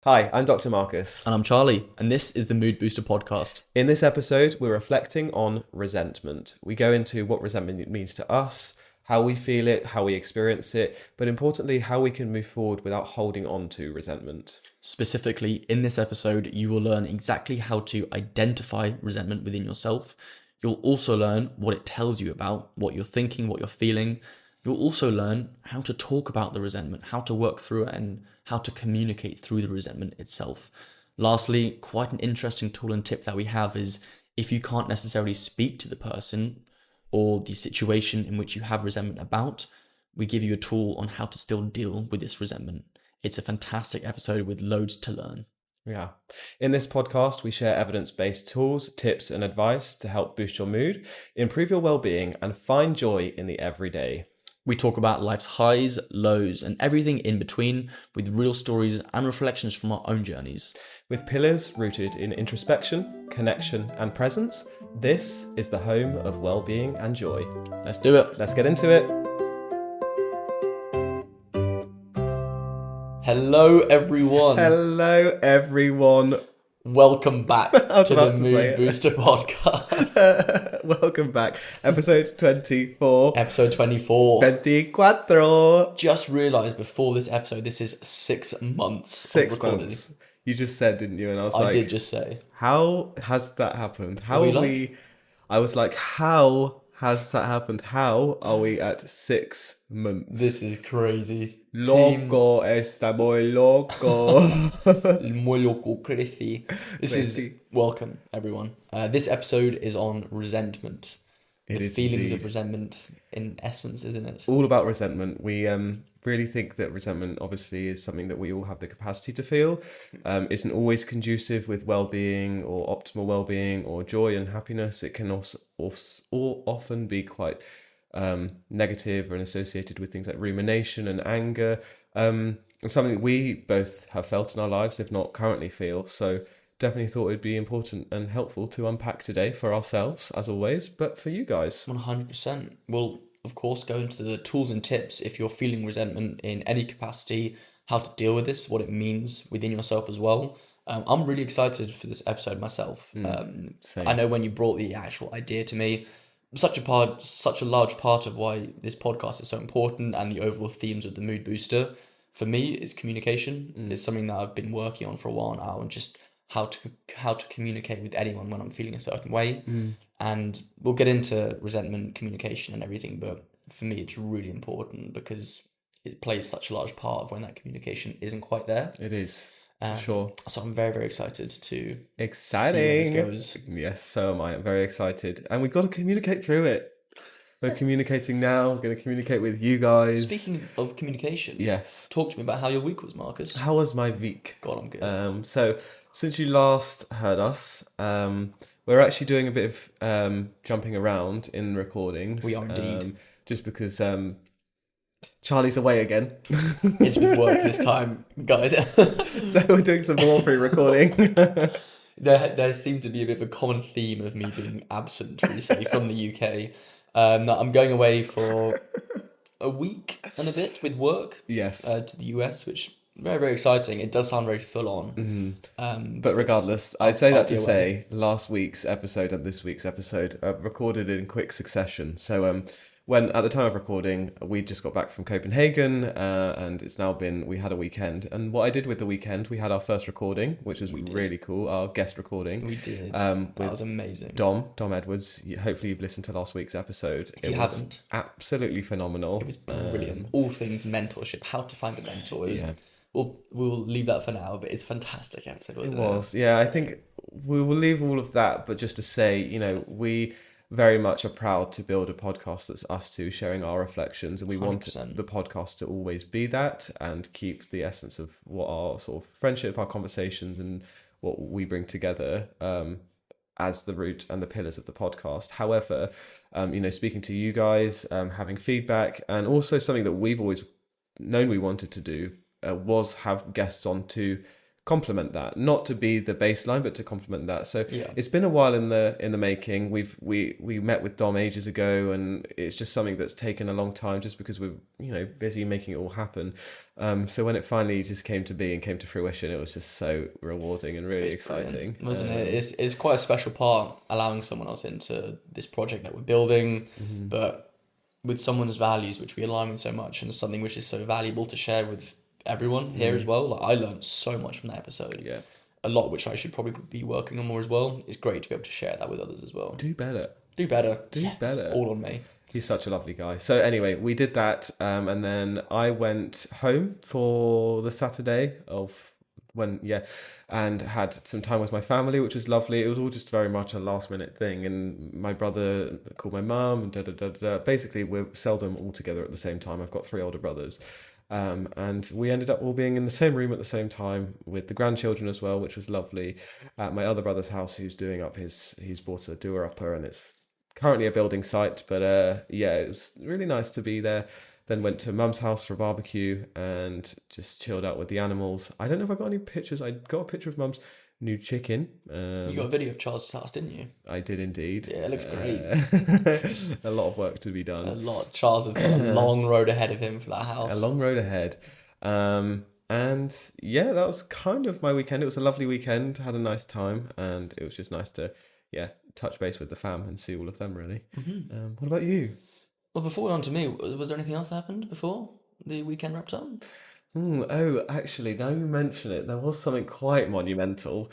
Hi, I'm Dr. Marcus. And I'm Charlie, and this is the Mood Booster podcast. In this episode, we're reflecting on resentment. We go into what resentment means to us, how we feel it, how we experience it, but importantly, how we can move forward without holding on to resentment. Specifically, in this episode, you will learn exactly how to identify resentment within yourself. You'll also learn what it tells you about, what you're thinking, what you're feeling. You'll also learn how to talk about the resentment, how to work through it, and how to communicate through the resentment itself. Lastly, quite an interesting tool and tip that we have is if you can't necessarily speak to the person or the situation in which you have resentment about, we give you a tool on how to still deal with this resentment. It's a fantastic episode with loads to learn. Yeah. In this podcast, we share evidence-based tools, tips, and advice to help boost your mood, improve your well-being, and find joy in the everyday. We talk about life's highs, lows, and everything in between with real stories and reflections from our own journeys. With pillars rooted in introspection, connection, and presence, this is the home of well-being and joy. Let's do it. Let's get into it. Hello, everyone. Hello, everyone. Welcome back to the about to say Mood it. Booster podcast. Welcome back. Episode 24. Episode 24. 24. Just realised before this episode, this is 6 months. 6 of recording. months. You just said, didn't you? And I was I like, did just say. how has that happened? How What are were you we? I was like, how has that happened? How are we at 6 months? This is crazy. Loco, está muy loco. Muy loco, crazy. This is Crazy. welcome, everyone. This episode is on resentment. It The is feelings indeed. of resentment, in essence, isn't it? All about resentment. We really think that resentment obviously is something that we all have the capacity to feel. Isn't always conducive with well-being or optimal well-being or joy and happiness. It can also often be quite negative and associated with things like rumination and anger. Something that we both have felt in our lives, if not currently feel. So definitely thought it'd be important and helpful to unpack today for ourselves, as always, but for you guys. 100%. We'll, of course, go into the tools and tips if you're feeling resentment in any capacity, how to deal with this, what it means within yourself as well. I'm really excited for this episode myself. Same. I know when you brought the actual idea to me, such a large part of why this podcast is so important and the overall themes of the Mood Booster, for me, is communication. It's something that I've been working on for a while now, and just how to communicate with anyone when I'm feeling a certain way. And we'll get into resentment, communication and everything, but for me it's really important because it plays such a large part of when that communication isn't quite there. It is, for sure. So I'm very, very excited to Exciting. see where this goes. Yes, so am I. I'm very excited. And we've got to communicate through it. We're communicating now. We're going to communicate with you guys. Speaking of communication, Yes. talk to me about how your week was, Marcus. How was my week? God, I'm good. So since you last heard us, we're actually doing a bit of jumping around in recordings. We are indeed. Just because Charlie's away again. It's been work this time, guys. So we're doing some more pre-recording. There seemed to be a bit of a common theme of me being absent recently from the UK. I'm going away for a week and a bit with work. Yes. To the US, which is very, very exciting. It does sound very full on. But regardless, I say I'll that to be away. say last week's episode and this week's episode are recorded in quick succession. So when at the time of recording, we just got back from Copenhagen, and it's now been, we had a weekend. And what I did with the weekend, we had our first recording, which was really cool, our guest recording. We did. With That was amazing. Dom Edwards. Hopefully you've listened to last week's episode. If you haven't, absolutely phenomenal. it was brilliant. All things mentorship, how to find a mentor. Yeah. We'll leave that for now, but it's a fantastic episode, wasn't it? It was, yeah. I think we will leave all of that, but just to say, we very much are proud to build a podcast that's us two sharing our reflections, and we want 100%. the podcast to always be that and keep the essence of what our sort of friendship, our conversations, and what we bring together as the root and the pillars of the podcast. However, speaking to you guys, having feedback, and also something that we've always known we wanted to do was have guests on to complement that, not to be the baseline, but to complement that. So Yeah. it's been a while in the making. We met with Dom ages ago, and it's just something that's taken a long time, just because we're busy making it all happen. So when it finally just came to be and came to fruition, it was just so rewarding and really exciting, wasn't it? It's quite a special part, allowing someone else into this project that we're building, but with someone's values, which we align with so much, and something which is so valuable to share with everyone here as well. Like, I learned so much from that episode. Yeah. A lot which I should probably be working on more as well. It's great to be able to share that with others as well. Do better. Do better. Do better. It's all on me. He's such a lovely guy. So anyway, we did that, and then I went home for the Saturday and had some time with my family, which was lovely. It was all just very much a last minute thing, and my brother called my mum, and Basically, we're seldom all together at the same time. I've got 3 older brothers. And we ended up all being in the same room at the same time with the grandchildren as well, which was lovely. At my other brother's house, he's bought a doer-upper, and it's currently a building site, but it was really nice to be there. Then went to Mum's house for a barbecue and just chilled out with the animals. I don't know if I got any pictures. I got a picture of Mum's new chicken. You got a video of Charles' house, didn't you? I did indeed. Yeah, it looks great. A lot of work to be done. A lot. Charles has got a long road ahead of him for that house. A long road ahead. And yeah, that was kind of my weekend. It was a lovely weekend. Had a nice time, and it was just nice to touch base with the fam and see all of them, really. What about you? Well, before we on to me, was there anything else that happened before the weekend wrapped up? Actually, now you mention it, there was something quite monumental.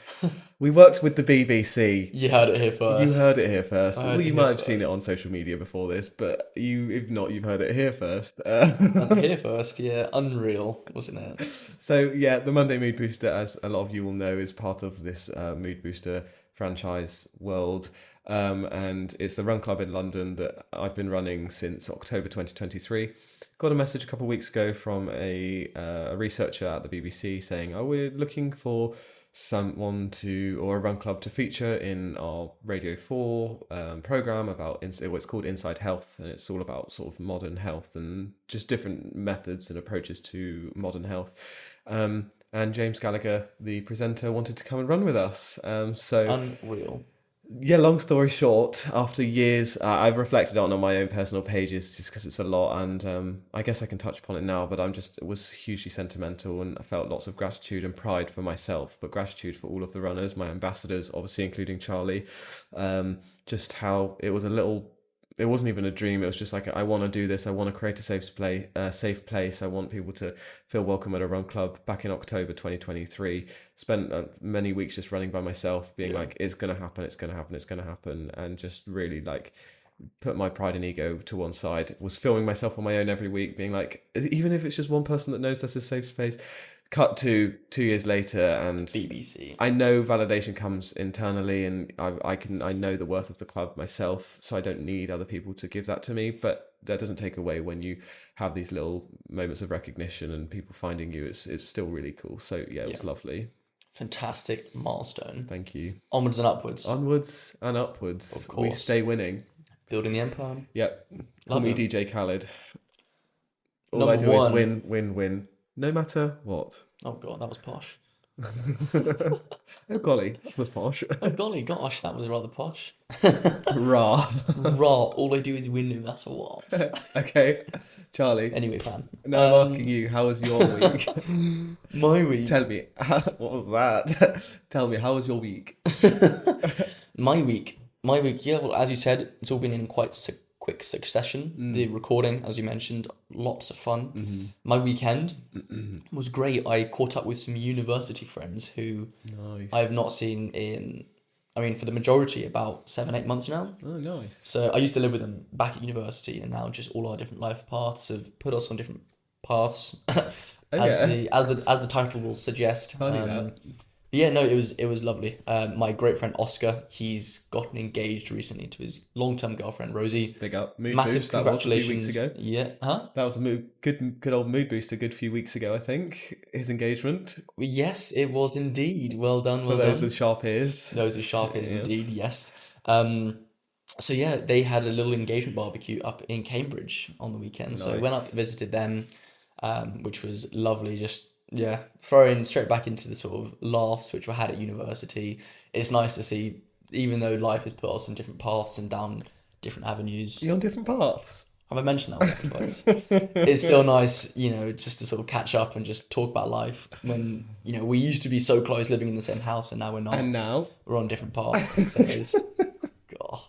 We worked with the BBC. You heard it here first. You heard it here first. I heard Well, it you here might have seen it first. on social media before this, but if not, you've heard it here first. Here first, yeah. Unreal, wasn't it? So yeah, the Monday Mood Booster, as a lot of you will know, is part of this Mood Booster franchise world. And it's the run club in London that I've been running since October 2023. Got a message a couple of weeks ago from a researcher at the BBC saying, we're looking for someone or a run club to feature in our Radio 4 program about what's called Inside Health, and it's all about sort of modern health and just different methods and approaches to modern health. And James Gallagher, the presenter, wanted to come and run with us. Unreal. Yeah, long story short, after years, I've reflected on my own personal pages just because it's a lot, and I guess I can touch upon it now, but it was hugely sentimental, and I felt lots of gratitude and pride for myself, but gratitude for all of the runners, my ambassadors, obviously including Charlie, just how it wasn't even a dream. It was just like, I want to do this. I want to create a safe place. I want people to feel welcome at a run club. Back in October 2023, spent many weeks just running by myself, being like, it's going to happen, it's going to happen, it's going to happen. And just really like put my pride and ego to one side. Was filming myself on my own every week, being like, even if it's just one person that knows that's a safe space. Cut to 2 years later, and BBC. I know validation comes internally, and I know the worth of the club myself, so I don't need other people to give that to me. But that doesn't take away when you have these little moments of recognition and people finding you. It's still really cool. So yeah, it was lovely. Fantastic milestone. Thank you. Onwards and upwards. Onwards and upwards. Of course. We stay winning. Building the empire. Yep. Call me DJ Khaled. All Number I do one. is win, win, win. No matter what. Oh god, that was posh. Oh golly, that was posh. Oh golly, gosh, that was rather posh. Rah. Raw, all I do is win no matter what. Okay, Charlie. Anyway, fam. Now I'm asking you, how was your week? My week. Tell me, what was that? Tell me, how was your week? My week, yeah, well, as you said, it's all been in quite quick succession. The recording, as you mentioned, lots of fun. My weekend was great. I caught up with some university friends who Nice. I have not seen for the majority, about 7-8 months now. Oh, nice. So I used to live with them back at university, and now just all our different life paths have put us on different paths, as the title will suggest. Funny that. Yeah, no, it was lovely. My great friend Oscar, he's gotten engaged recently to his long-term girlfriend Rosie. Big up. Mood Massive boost. That was a few congratulations. weeks ago. Yeah, huh? That was a good old mood boost a good few weeks ago, I think. His engagement. Yes, it was indeed. Well done, well For those done. with sharp ears. Those with sharp ears, Yes. indeed, yes. So yeah, they had a little engagement barbecue up in Cambridge on the weekend. So I went up, visited them, which was lovely. Just yeah, throwing straight back into the sort of laughs which we had at university. It's nice to see, even though life has put us on different paths and down different avenues. You're on different paths. Have I mentioned that once or twice? It's still nice, just to sort of catch up and just talk about life when, we used to be so close living in the same house and now we're not. And now? We're on different paths. So it's, God,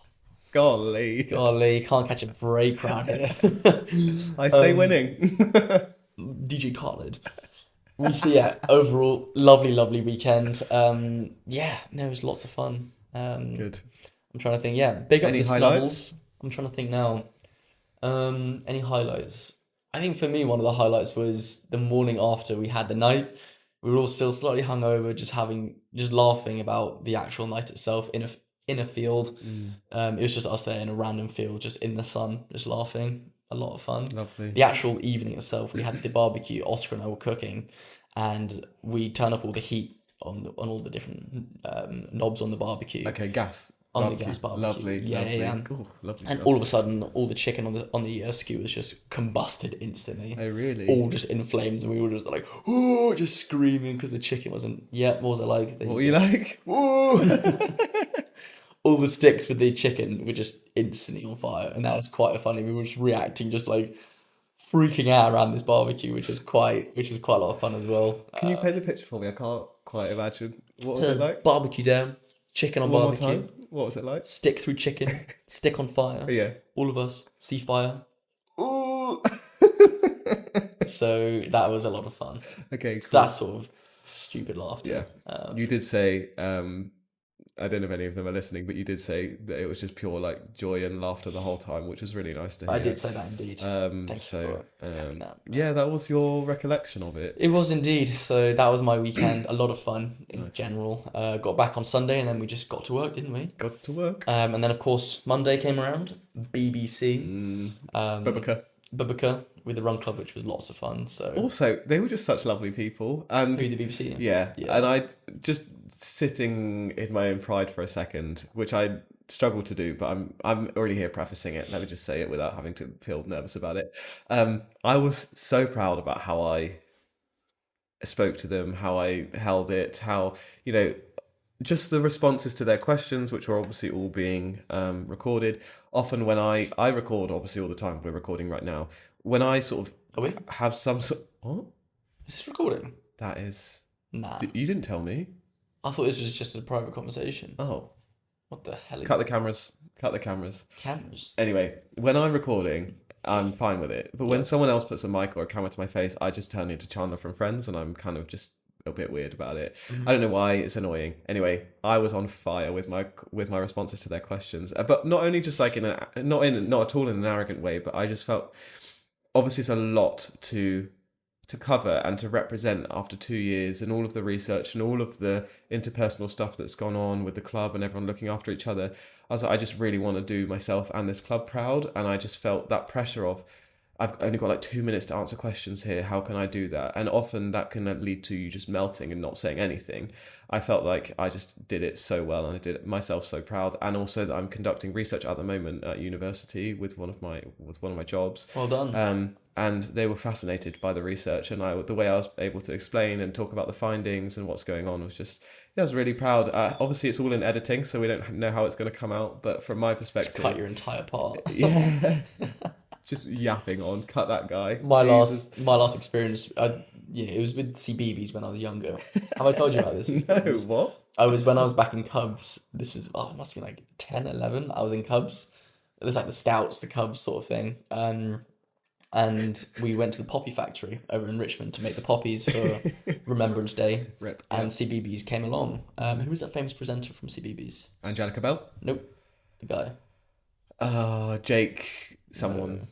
Golly. can't catch a break around here. I stay winning. DJ Khaled. So yeah, overall, lovely weekend. It was lots of fun. Good. I'm trying to think, big up Any the highlights? Snuggles. I'm trying to think now. Any highlights? I think for me, one of the highlights was the morning after we had the night. We were all still slightly hungover, just laughing about the actual night itself in a field. It was just us there in a random field, just in the sun, just laughing. A lot of fun. Lovely. The actual evening itself, we had the barbecue. Oscar and I were cooking, and we turn up all the heat on all the different knobs on the barbecue. Okay, gas. On the gas barbecue. Lovely. Yeah. Ooh, lovely And stuff. all of a sudden, all the chicken on the skewers just combusted instantly. Oh, really? All just in flames, and we were just like, oh, just screaming because the chicken wasn't. Yeah, what was it like? What were you like? All the sticks with the chicken were just instantly on fire, and that was quite funny. We were just reacting, just like freaking out around this barbecue, which is quite a lot of fun as well. Can you paint the picture for me? I can't quite imagine. What was it like? Barbecue down, chicken on One more barbecue. time. What was it like? Stick through chicken, stick on fire. Yeah. All of us see fire. Ooh. So that was a lot of fun. Okay, cool. So that sort of stupid laughter. Yeah. You did say, I don't know if any of them are listening, but you did say that it was just pure like joy and laughter the whole time, which was really nice to hear. I did say that indeed. Thank you for having that. Yeah, that was your recollection of it. It was indeed. So that was my weekend. A lot of fun in general. Got back on Sunday and then we just got to work, didn't we? Got to work. And then of course Monday came around. BBC. Bubaka with the Run Club, which was lots of fun. So also, they were just such lovely people. And who, the BBC? Yeah. And I just sitting in my own pride for a second, which I struggle to do, but I'm already here prefacing it. Let me just say it without having to feel nervous about it. I was so proud about how I spoke to them, how I held it, how, just the responses to their questions, which were obviously all being recorded. Often when I record, obviously all the time, we're recording right now, when I sort of have some sort... What? Is this recording? That is... Nah. You didn't tell me. I thought this was just a private conversation. Oh. What the hell? Cut the cameras. Cameras? Anyway, when I'm recording, I'm fine with it. But when someone else puts a mic or a camera to my face, I just turn into Chandler from Friends, and I'm kind of just a bit weird about it. I don't know why, it's annoying. Anyway, I was on fire with my responses to their questions, but not only just like not at all in an arrogant way, but I just felt obviously it's a lot to cover and to represent after 2 years, and all of the research and all of the interpersonal stuff that's gone on with the club and everyone looking after each other. I was like, I just really want to do myself and this club proud, and I just felt that pressure of, I've only got like 2 minutes to answer questions here. How can I do that? And often that can lead to you just melting and not saying anything. I felt like I just did it so well, and I did it myself so proud. And also that I'm conducting research at the moment at university with one of my jobs. Well done. And they were fascinated by the research, and the way I was able to explain and talk about the findings and what's going on was just, I was really proud. Obviously, it's all in editing, so we don't know how it's going to come out. But from my perspective, Just cut your entire part. Yeah. Just yapping on, cut that guy. My last experience, it was with CBeebies when I was younger. Have I told you about this? No, what? When I was back in Cubs. This was, it must have been like 10, 11. I was in Cubs. It was like the Scouts, the Cubs sort of thing. And we went to the poppy factory over in Richmond to make the poppies for Remembrance Day. Rip. And CBeebies came along. Who was that famous presenter from CBeebies? Angelica Bell? Nope. The guy. Jake someone.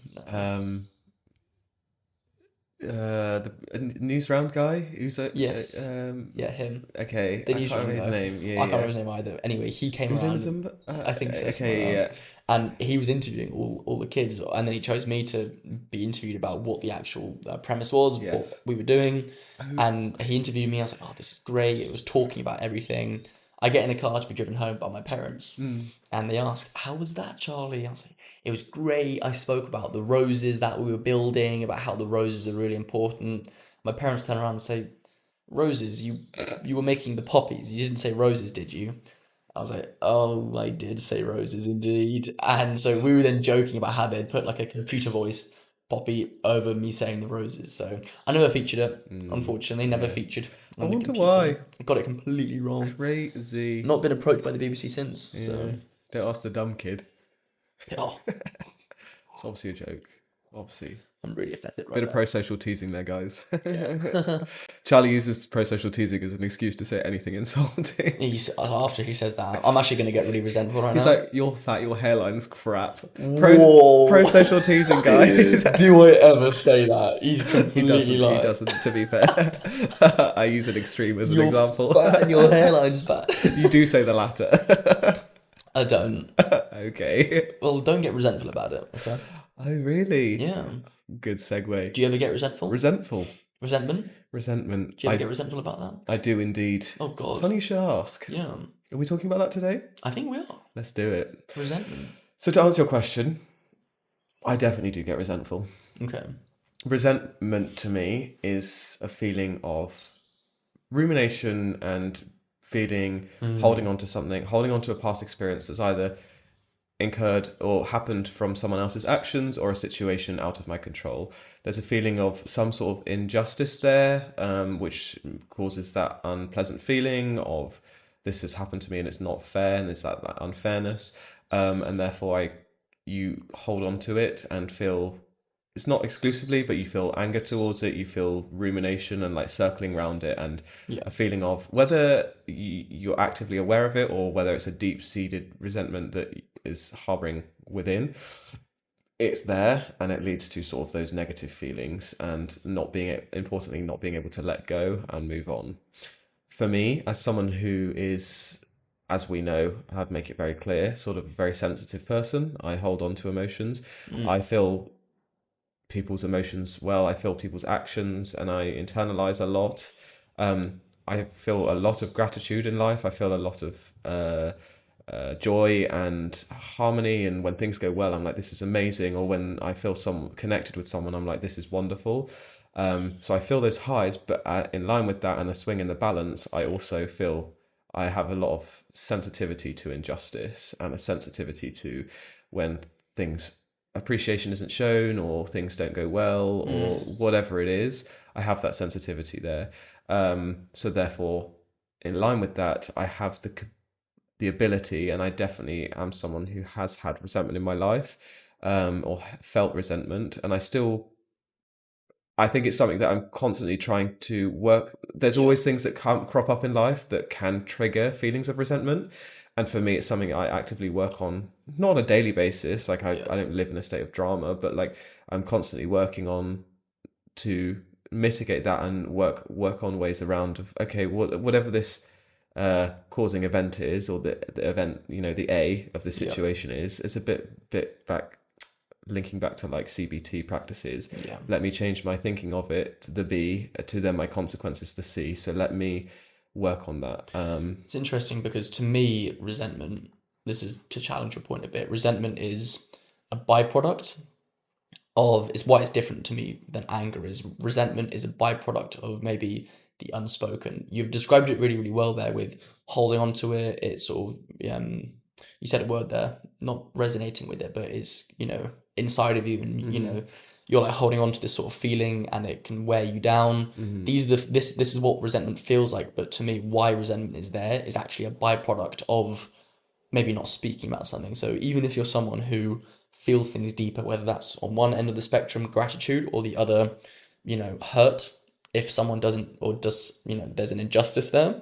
The news round guy who's a... Yes. Yeah, him. Okay. The I can't remember his name. Yeah, I can't remember his name either. Anyway, he came around. I think so. Okay, yeah. And he was interviewing all the kids, and then he chose me to be interviewed about what the actual premise was, what we were doing. And he interviewed me. I was like, oh, this is great. It was talking about everything. I get in a car to be driven home by my parents, and they ask, how was that, Charlie? I was like, it was great. I spoke about the roses that we were building, about how the roses are really important. my parents turn around and say, "Roses, you were making the poppies. You didn't say roses, did you?" I was like, "Oh, I did say roses indeed." And so we were then joking about how they'd put like a computer voice poppy over me saying the roses. So I never featured it. Unfortunately, never featured on I the wonder computer. why. I got it completely wrong. Crazy. Not been approached by the BBC since. Yeah. So Don't ask the dumb kid. oh, It's obviously a joke. Obviously. I'm really offended right Bit of now. pro-social teasing there, guys. Yeah. Charlie uses pro-social teasing as an excuse to say anything insulting. After he says that, I'm actually going to get really resentful right He's now. like, "You're fat, your hairline's crap." Whoa. Pro-social teasing, guys. Do I ever say that? He's He completely doesn't, like, he doesn't, to be fair. I use an extreme as an "You're example. fat and your hairline's bad." You do say the latter. I don't. Okay. Well, don't get resentful about it, okay? Oh, really? Yeah. Good segue. Do you ever get resentful? Resentful. Resentment? Resentment. Do you ever get resentful about that? I do indeed. Oh, God. Funny you should ask. Yeah. Are we talking about that today? I think we are. Let's do it. Resentment. So to answer your question, I definitely do get resentful. Okay. Resentment to me is a feeling of rumination and feeling, holding on to something, holding on to a past experience that's either incurred or happened from someone else's actions or a situation out of my control. There's a feeling of some sort of injustice there, which causes that unpleasant feeling of this has happened to me and it's not fair, and there's that unfairness, and therefore you hold on to it and feel, it's not exclusively, but you feel anger towards it, you feel rumination and like circling around it, and a feeling of whether you're actively aware of it or whether it's a deep-seated resentment that is harboring within. It's there, and it leads to sort of those negative feelings and not being able to let go and move on. For me, as someone who is, as we know, I'd make it very clear, sort of a very sensitive person, I hold on to emotions. I feel people's emotions well, I feel people's actions, and I internalize a lot. I feel a lot of gratitude in life. I feel a lot of joy and harmony, and when things go well, I'm like, this is amazing, or when I feel connected with someone, I'm like, this is wonderful. So I feel those highs, but in line with that and the swing and the balance, I also feel I have a lot of sensitivity to injustice and a sensitivity to when appreciation isn't shown or things don't go well or whatever it is. I have that sensitivity there. So therefore, in line with that, I have the ability, and I definitely am someone who has had resentment in my life, or felt resentment, and I think it's something that I'm constantly trying to work. There's always things that can't crop up in life that can trigger feelings of resentment. And for me, it's something I actively work on, not on a daily basis. Like I don't live in a state of drama, but like I'm constantly working on to mitigate that and work on ways around of, okay, whatever this causing event is, or the event, the A of the situation is, it's a bit back, linking back to like CBT practices. Let me change my thinking of it to the B, to then my consequences the C. So let me work on that. It's interesting because to me, resentment, this is to challenge your point a bit, resentment is a byproduct of, it's why it's different to me than anger is. Resentment is a byproduct of maybe the unspoken. You've described it really, really well there with holding on to it. It's sort of, you said a word there, not resonating with it, but it's, inside of you, and you're like holding on to this sort of feeling, and it can wear you down. This is what resentment feels like. But to me, why resentment is there is actually a byproduct of maybe not speaking about something. So even if you're someone who feels things deeper, whether that's on one end of the spectrum, gratitude, or the other, hurt, if someone doesn't, or does, there's an injustice there,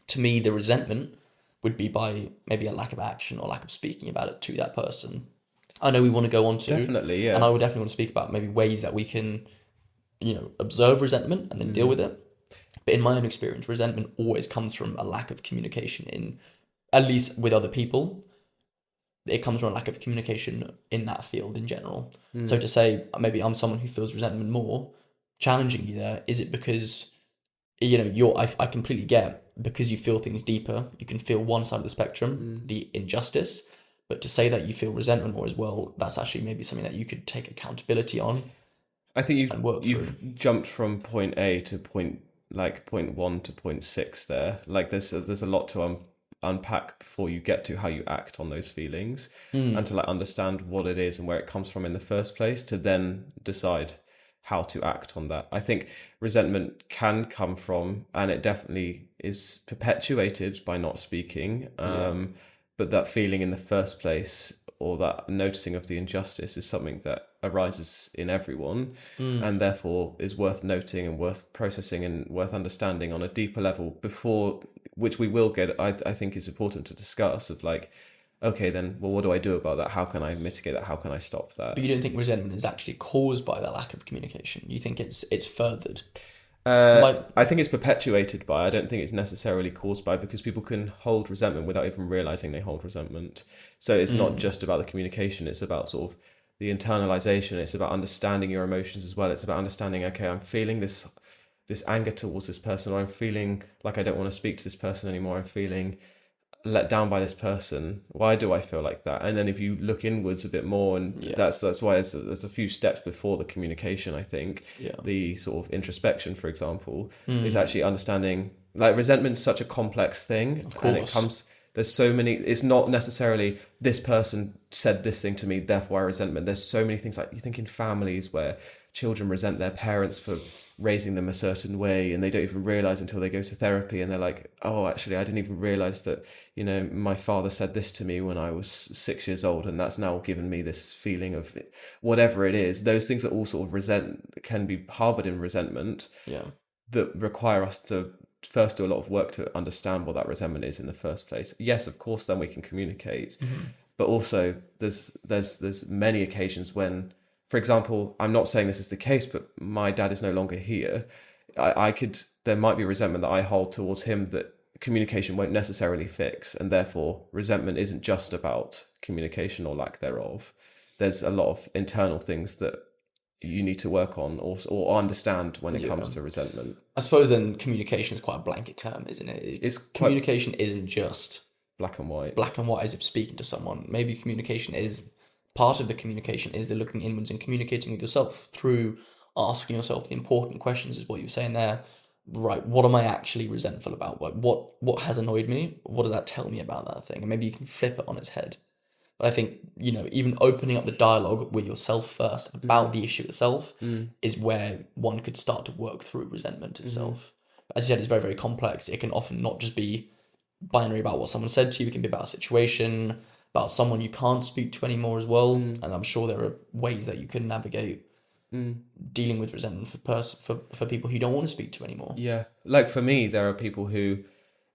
to me, the resentment would be by maybe a lack of action or lack of speaking about it to that person. I know we want to go on to, definitely, yeah, and I would definitely want to speak about maybe ways that we can, observe resentment and then deal with it. But in my own experience, resentment always comes from a lack of communication at least with other people. It comes from a lack of communication in that field in general. So to say, maybe I'm someone who feels resentment more, challenging you there, is it because, I completely get, because you feel things deeper, you can feel one side of the spectrum, the injustice. But to say that you feel resentment more as well, that's actually maybe something that you could take accountability on. I think and work through. you've jumped from point A to point 1 to point 6 there. Like there's a lot to unpack before you get to how you act on those feelings, and to like understand what it is and where it comes from in the first place, to then decide how to act on that. I think resentment can come from, and it definitely is perpetuated by not speaking. But that feeling in the first place, or that noticing of the injustice, is something that arises in everyone, and therefore is worth noting and worth processing and worth understanding on a deeper level, before which we will get. I think is important to discuss, of like, okay, then, well, what do I do about that? How can I mitigate that? How can I stop that? But you don't think resentment is actually caused by that lack of communication? You think it's furthered? I think it's perpetuated by. I don't think it's necessarily caused by, because people can hold resentment without even realizing they hold resentment. So it's not just about the communication. It's about sort of the internalization. It's about understanding your emotions as well. It's about understanding, okay, I'm feeling this anger towards this person, or I'm feeling like I don't want to speak to this person anymore. I'm feeling let down by this person. Why do I feel like that? And then if you look inwards a bit more, and that's why there's a few steps before the communication. I think the sort of introspection, for example, is actually understanding, like, resentment's such a complex thing, and it comes, there's so many, it's not necessarily this person said this thing to me, therefore I resentment. There's so many things, like you think in families where children resent their parents for raising them a certain way, and they don't even realize until they go to therapy, and they're like, oh, actually I didn't even realize that, my father said this to me when I was 6 years old, and that's now given me this feeling of whatever it is. Those things that all sort of can be harbored in resentment, that require us to first do a lot of work to understand what that resentment is in the first place. Yes, of course, then we can communicate, but also there's many occasions when, for example, I'm not saying this is the case, but my dad is no longer here. There might be resentment that I hold towards him that communication won't necessarily fix, and therefore resentment isn't just about communication or lack thereof. There's a lot of internal things that you need to work on, or understand when it comes to resentment. I suppose then communication is quite a blanket term, isn't it? Communication isn't just black and white. Black and white as if speaking to someone. Maybe communication is, part of the communication is the looking inwards and communicating with yourself through asking yourself the important questions, is what you're saying there. Right, what am I actually resentful about? What has annoyed me? What does that tell me about that thing? And maybe you can flip it on its head. But I think, even opening up the dialogue with yourself first about the issue itself is where one could start to work through resentment itself. As you said, it's very, very complex. It can often not just be binary about what someone said to you. It can be about a situation, about someone you can't speak to anymore as well. And I'm sure there are ways that you can navigate dealing with resentment for people who you don't want to speak to anymore. Yeah. Like for me, there are people who,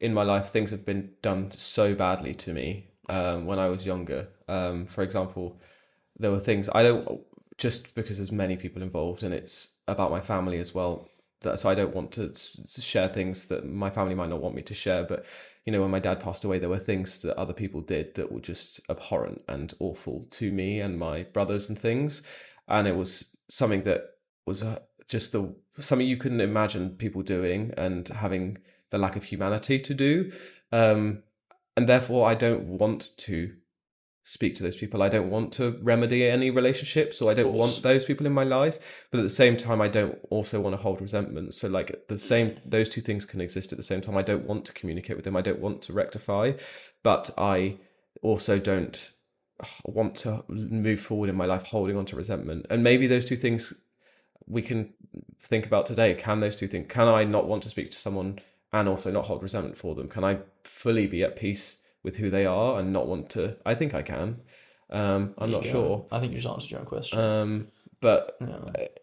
in my life, things have been done so badly to me when I was younger. For example, there were things just because there's many people involved, and it's about my family as well. So I don't want to share things that my family might not want me to share. But, when my dad passed away, there were things that other people did that were just abhorrent and awful to me and my brothers and things. And it was something that was something you couldn't imagine people doing, and having the lack of humanity to do. And therefore, I don't want to speak to those people. I don't want to remedy any relationships, or I don't want those people in my life. But at the same time, I don't also want to hold resentment. So like those two things can exist at the same time. I don't want to communicate with them. I don't want to rectify, but I also don't want to move forward in my life holding on to resentment. And maybe those two things we can think about today. Can those two things, can I not want to speak to someone and also not hold resentment for them? Can I fully be at peace with who they are and not want to? I think I can. I'm not sure. I think you just answered your own question. But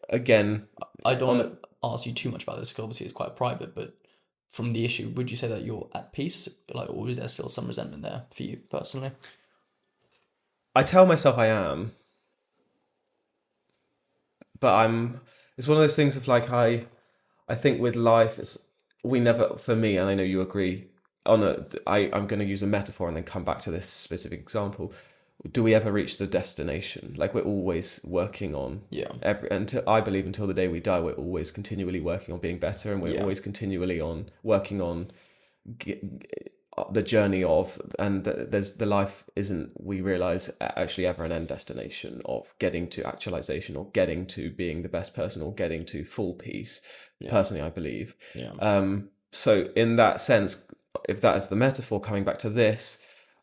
again, I don't want to ask you too much about this because obviously it's quite private, but from the issue, would you say that you're at peace? Or is there still some resentment there for you personally? I tell myself I am, but it's one of those things of like, I think with life, for me, and I know you agree, I'm going to use a metaphor and then come back to this specific example. Do we ever reach the destination? Like, we're always working on, I believe until the day we die, we're always continually working on being better, and we're always continually working on the journey of, and there's the life isn't, we realize, actually ever an end destination of getting to actualization or getting to being the best person or getting to full peace. Personally, I believe. So in that sense, if that is the metaphor, coming back to this,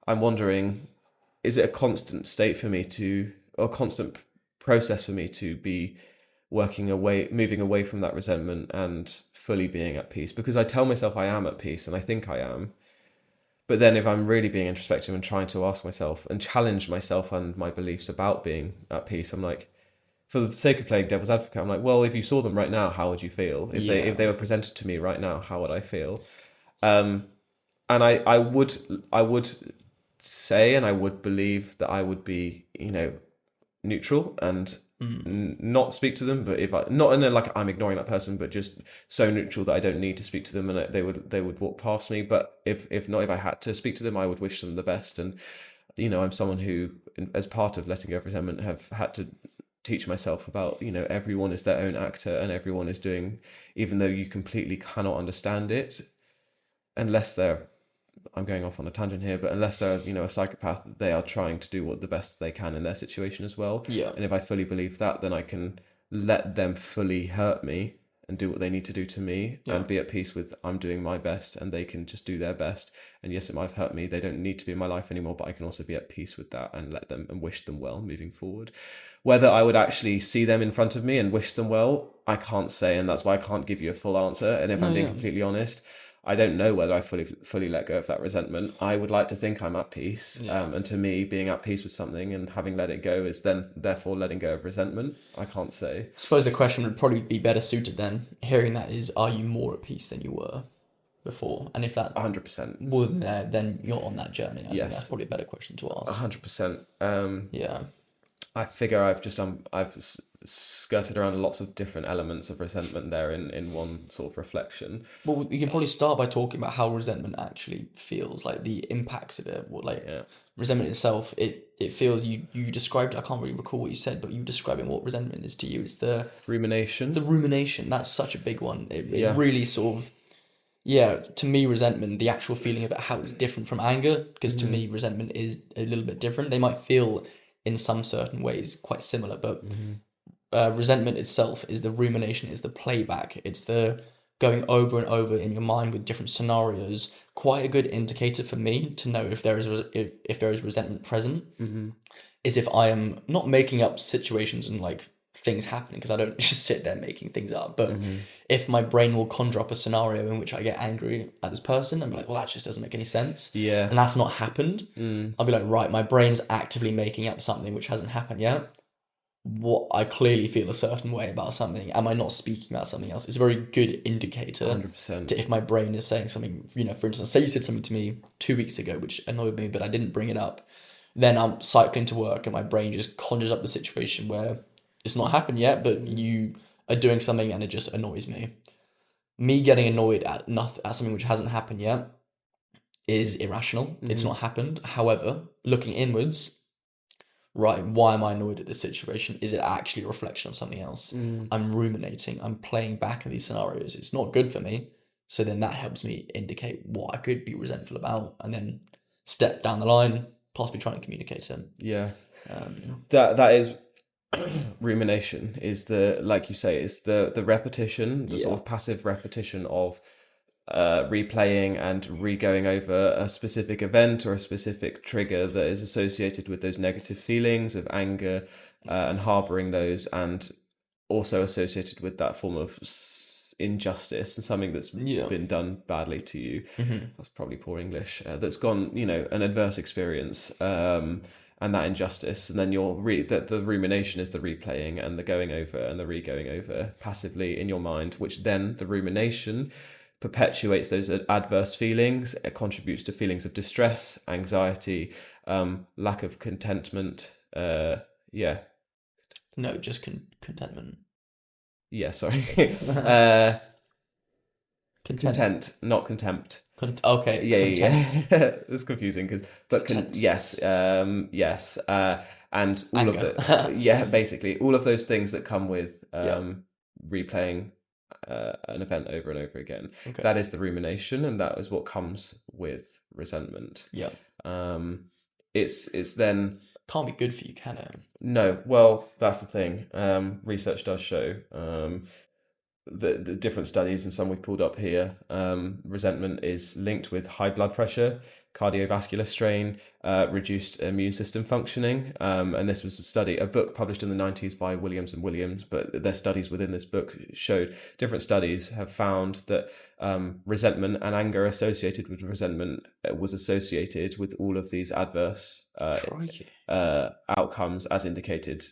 I'm wondering, is it a constant state for me to, or a constant process for me to be moving away from that resentment and fully being at peace? Because I tell myself I am at peace and I think I am. But then if I'm really being introspective and trying to ask myself and challenge myself and my beliefs about being at peace, I'm like, for the sake of playing devil's advocate, I'm like, well, if you saw them right now, how would you feel? If they were presented to me right now, how would I feel? And I would say, and I would believe that I would be, neutral and not speak to them, but if I, not in a like I'm ignoring that person, but just so neutral that I don't need to speak to them, and they would walk past me. But if not, if I had to speak to them, I would wish them the best. And I'm someone who, as part of letting go of resentment, have had to teach myself about, everyone is their own actor and everyone is doing, even though you completely cannot understand it, unless they're, I'm going off on a tangent here, but unless they're, a psychopath, they are trying to do what the best they can in their situation as well. And if I fully believe that, then I can let them fully hurt me and do what they need to do to me and be at peace with, I'm doing my best and they can just do their best. And yes, it might have hurt me. They don't need to be in my life anymore, but I can also be at peace with that and let them and wish them well moving forward. Whether I would actually see them in front of me and wish them well, I can't say. And that's why I can't give you a full answer. And if I'm being completely honest, I don't know whether I fully let go of that resentment. I would like to think I'm at peace. And to me, being at peace with something and having let it go is then therefore letting go of resentment. I can't say. I suppose the question would probably be better suited then, hearing that, is, are you more at peace than you were before? And if that's 100%. more than there, then you're on that journey. I think that's probably a better question to ask. 100%. I figure I've skirted around lots of different elements of resentment there in one sort of reflection. Well, we can probably start by talking about how resentment actually feels, like the impacts of it. Resentment itself, it feels, you described, I can't really recall what you said, but you describing what resentment is to you. It's the rumination. That's such a big one. It really sort of, to me, resentment, the actual feeling of it, how it's different from anger, because to me, resentment is a little bit different. They might feel in some certain ways quite similar, but resentment itself is the rumination, is the playback, it's the going over and over in your mind with different scenarios. Quite a good indicator for me to know if there is resentment present is if I am not making up situations and like things happening, because I don't just sit there making things up, but if my brain will conjure up a scenario in which I get angry at this person and be like, well, that just doesn't make any sense, and that's not happened, I'll be like, right, my brain's actively making up something which hasn't happened yet. What I clearly feel a certain way about something. Am I not speaking about something else? It's a very good indicator 100%. to if my brain is saying something. For instance, say you said something to me 2 weeks ago which annoyed me, but I didn't bring it up. Then I'm cycling to work and my brain just conjures up the situation where it's not happened yet, but you are doing something and it just annoys me. Me getting annoyed at something which hasn't happened yet is irrational. It's not happened. However, looking inwards, right, why am I annoyed at this situation? Is it actually a reflection of something else? I'm ruminating. I'm playing back in these scenarios. It's not good for me. So then that helps me indicate what I could be resentful about, and then step down the line, possibly trying to communicate it. That is rumination, is the, like you say, is the repetition, the sort of passive repetition of replaying and re-going over a specific event or a specific trigger that is associated with those negative feelings of anger and harboring those, and also associated with that form of injustice and something that's been done badly to you. That's probably poor English. That's gone, an adverse experience, and that injustice, and then the rumination is the replaying and the going over and the re-going over passively in your mind, which then the rumination perpetuates those adverse feelings. It contributes to feelings of distress, anxiety, lack of contentment. No, just contentment. Yeah, sorry. Content, not contempt. Okay. Yeah. It's confusing yes, and all anger. of the basically all of those things that come with replaying an event over and over again. That is the rumination, and that is what comes with resentment. Yeah. It's then Can't be good for you, can it? no. Well, that's the thing. Research does show the different studies, and some we've pulled up here. Resentment is linked with high blood pressure, cardiovascular strain, reduced immune system functioning. And this was a book published in the 90s by Williams and Williams, but their studies within this book showed different studies have found that resentment and anger associated with resentment was associated with all of these adverse outcomes as indicated,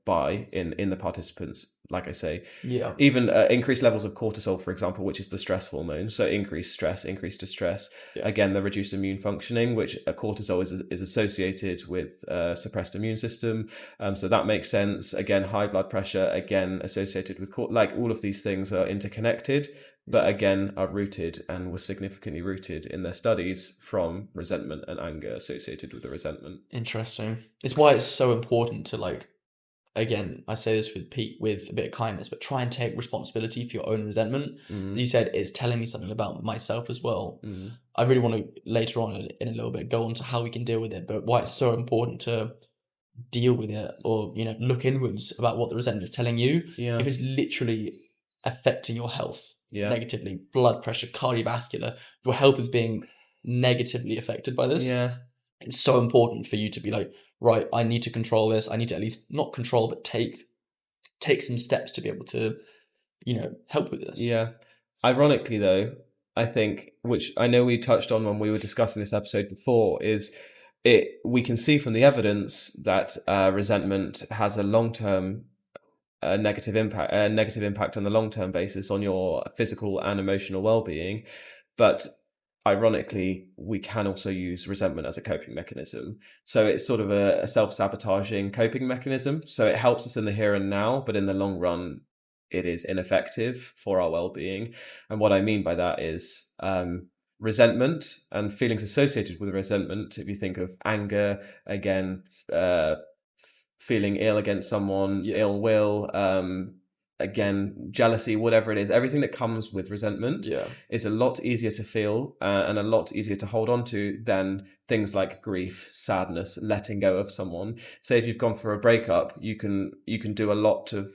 by in the participants. Like I say, Yeah. even increased levels of cortisol, for example, which is the stress hormone. So increased stress, increased distress. Yeah. Again, the reduced immune functioning, which cortisol is associated with suppressed immune system. So that makes sense. Again, high blood pressure, again, associated with like all of these things are interconnected, but again, are rooted and were significantly rooted in their studies from resentment and anger associated with the resentment. Interesting. It's why it's so important to, like, again, I say this with Pete with a bit of kindness, but try and take responsibility for your own resentment. As you said, it's telling me something about myself as well. I really want to later on in a little bit go on to how we can deal with it, but why it's so important to deal with it, or look inwards about what the resentment is telling you. Yeah. If it's literally affecting your health Yeah. negatively, blood pressure, cardiovascular, your health is being negatively affected by this. Yeah. It's so important for you to be like, right, I need to control this. I need to at least not control, but take some steps to be able to, help with this. Yeah. Ironically, though, I think, which I know we touched on when we were discussing this episode before, is we can see from the evidence that resentment has a long-term negative impact on the long-term basis on your physical and emotional well-being. But ironically, we can also use resentment as a coping mechanism. So it's sort of a self-sabotaging coping mechanism. So it helps us in the here and now, but in the long run, it is ineffective for our well-being. And what I mean by that is resentment and feelings associated with resentment. If you think of anger, again, feeling ill against someone, ill will, again, jealousy, whatever it is, everything that comes with resentment is a lot easier to feel and a lot easier to hold on to than things like grief, sadness, letting go of someone. Say if you've gone for a breakup, you can do a lot of,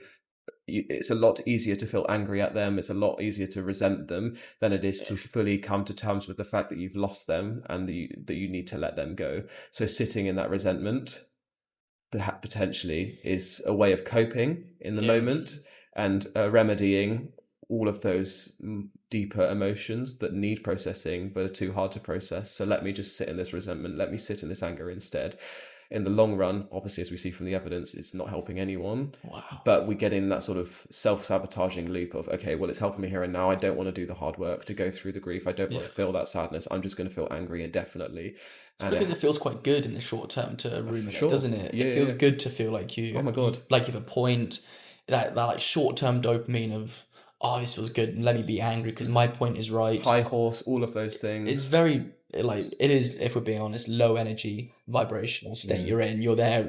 it's a lot easier to feel angry at them. It's a lot easier to resent them than it is to fully come to terms with the fact that you've lost them and that you need to let them go. So sitting in that resentment potentially is a way of coping in the moment and remedying all of those deeper emotions that need processing but are too hard to process. So let me just sit in this resentment, let me sit in this anger instead. In the long run, obviously, as we see from the evidence, it's not helping anyone. Wow. But we get in that sort of self-sabotaging loop of, okay, well, it's helping me here and now. I don't want to do the hard work to go through the grief. I don't want to feel that sadness. I'm just going to feel angry indefinitely. And because it feels quite good in the short term to ruminate, doesn't it? Yeah, it feels good to feel like you. Oh my God. Like you have a point, that like short term dopamine of, oh, this feels good. Let me be angry because my point is right. High horse, all of those things. It's very it is, if we're being honest, low energy vibrational state you're in. You're there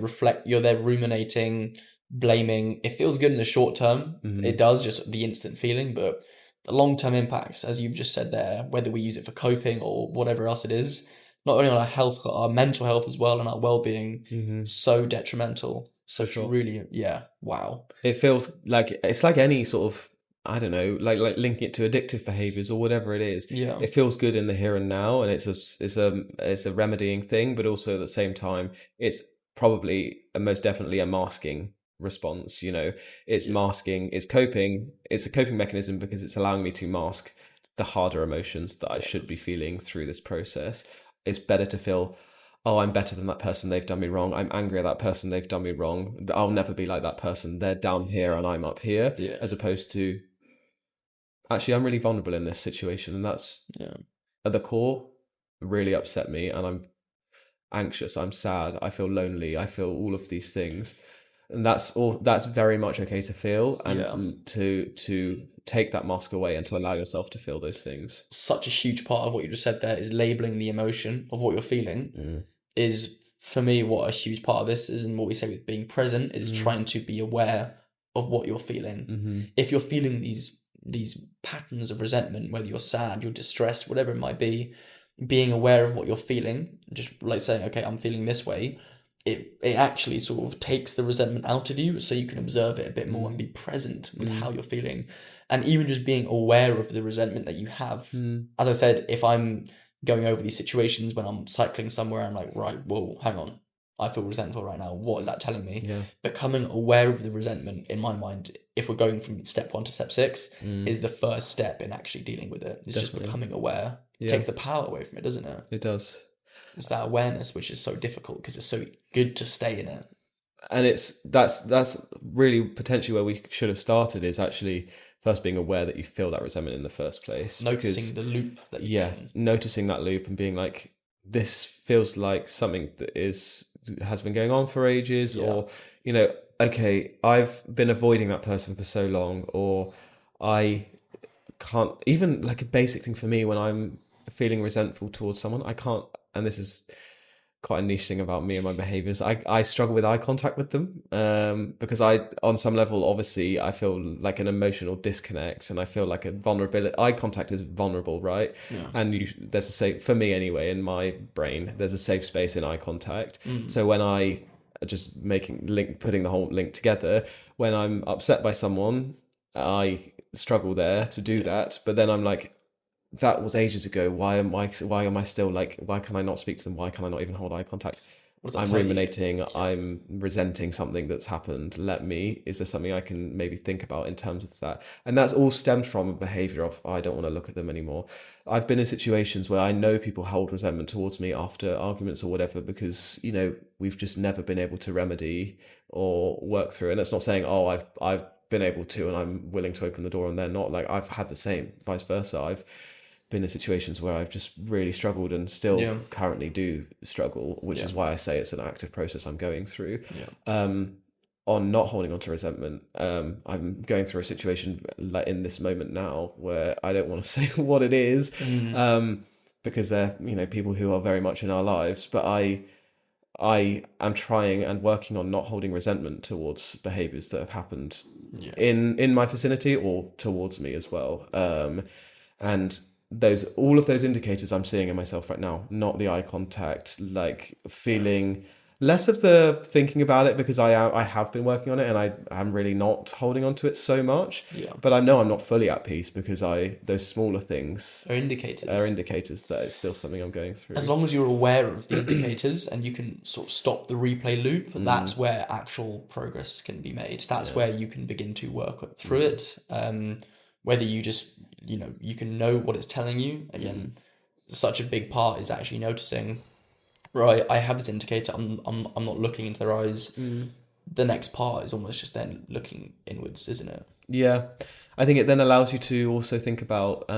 ruminating, blaming. It feels good in the short term. It does, just the instant feeling, but the long term impacts, as you've just said there, whether we use it for coping or whatever else it is, not only on our health, but our mental health as well and our well-being, so detrimental. So it's really, wow. It feels like, it's like any sort of, I don't know, like linking it to addictive behaviors or whatever it is. Yeah. It feels good in the here and now, and it's a remedying thing, but also at the same time, it's probably most definitely a masking response. It's masking, it's coping, it's a coping mechanism because it's allowing me to mask the harder emotions that I should be feeling through this process. It's better to feel, oh, I'm better than that person, they've done me wrong. I'm angry at that person, they've done me wrong. I'll never be like that person. They're down here and I'm up here. As opposed to, actually, I'm really vulnerable in this situation. And that's, at the core, really upset me. And I'm anxious, I'm sad, I feel lonely, I feel all of these things. And that's very much okay to feel, and to take that mask away and to allow yourself to feel those things. Such a huge part of what you just said there is labeling the emotion of what you're feeling. Is, for me, what a huge part of this is, and what we say with being present is trying to be aware of what you're feeling. If you're feeling these patterns of resentment, whether you're sad, you're distressed, whatever it might be, being aware of what you're feeling, just like saying, okay, I'm feeling this way, it actually sort of takes the resentment out of you so you can observe it a bit more and be present with how you're feeling. And even just being aware of the resentment that you have. As I said, if I'm going over these situations when I'm cycling somewhere, I'm like, right, whoa, hang on. I feel resentful right now. What is that telling me? Yeah. Becoming aware of the resentment, in my mind, if we're going from step 1 to step 6, is the first step in actually dealing with it. It's just becoming aware. It takes the power away from it, doesn't it? It does. It's that awareness which is so difficult because it's so good to stay in it. And that's really potentially where we should have started, is actually first being aware that you feel that resentment in the first place. Noticing the loop that you're in. Noticing that loop and being like, this feels like something that has been going on for ages, or, you know, okay, I've been avoiding that person for so long, or I can't, even like a basic thing for me, when I'm feeling resentful towards someone, I can't, and this is quite a niche thing about me and my behaviors, I struggle with eye contact with them, because on some level, obviously, I feel like an emotional disconnect, and I feel like a vulnerability. Eye contact is vulnerable, right? And there's a safe, for me anyway, in my brain, there's a safe space in eye contact. So when I just putting the whole link together, when I'm upset by someone, I struggle there to do that, but then I'm like, that was ages ago. Why am I still like, why can I not speak to them? Why can I not even hold eye contact? I'm ruminating. I'm resenting something that's happened. Is there something I can maybe think about in terms of that? And that's all stemmed from a behavior of, I don't want to look at them anymore. I've been in situations where I know people hold resentment towards me after arguments or whatever, because, you know, we've just never been able to remedy or work through. And it's not saying, oh, I've been able to and I'm willing to open the door and they're not. Like, I've had the same, vice versa. I've been in situations where I've just really struggled and still currently do struggle, which is why I say it's an active process I'm going through. On not holding on to resentment, I'm going through a situation like in this moment now where I don't want to say what it is, because they're, you know, people who are very much in our lives, but I am trying and working on not holding resentment towards behaviors that have happened in my vicinity or towards me as well. And all of those indicators I'm seeing in myself right now, not the eye contact, like feeling less of the thinking about it, because I have been working on it and I'm really not holding on to it so much. But I know I'm not fully at peace because those smaller things are indicators that it's still something I'm going through. As long as you're aware of the indicators and you can sort of stop the replay loop, that's where actual progress can be made. That's where you can begin to work through it. Whether you just, you know, you can know what it's telling you. Again, such a big part is actually noticing, right, I have this indicator, I'm not looking into their eyes. The next part is almost just then looking inwards, isn't it? Yeah. I think it then allows you to also think about,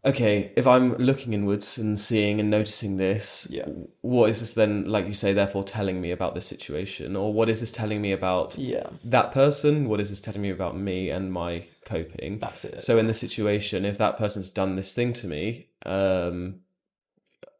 okay, if I'm looking inwards and seeing and noticing this, what is this then, like you say, therefore telling me about this situation? Or what is this telling me about that person? What is this telling me about me and my coping? That's it. So in this situation, if that person's done this thing to me,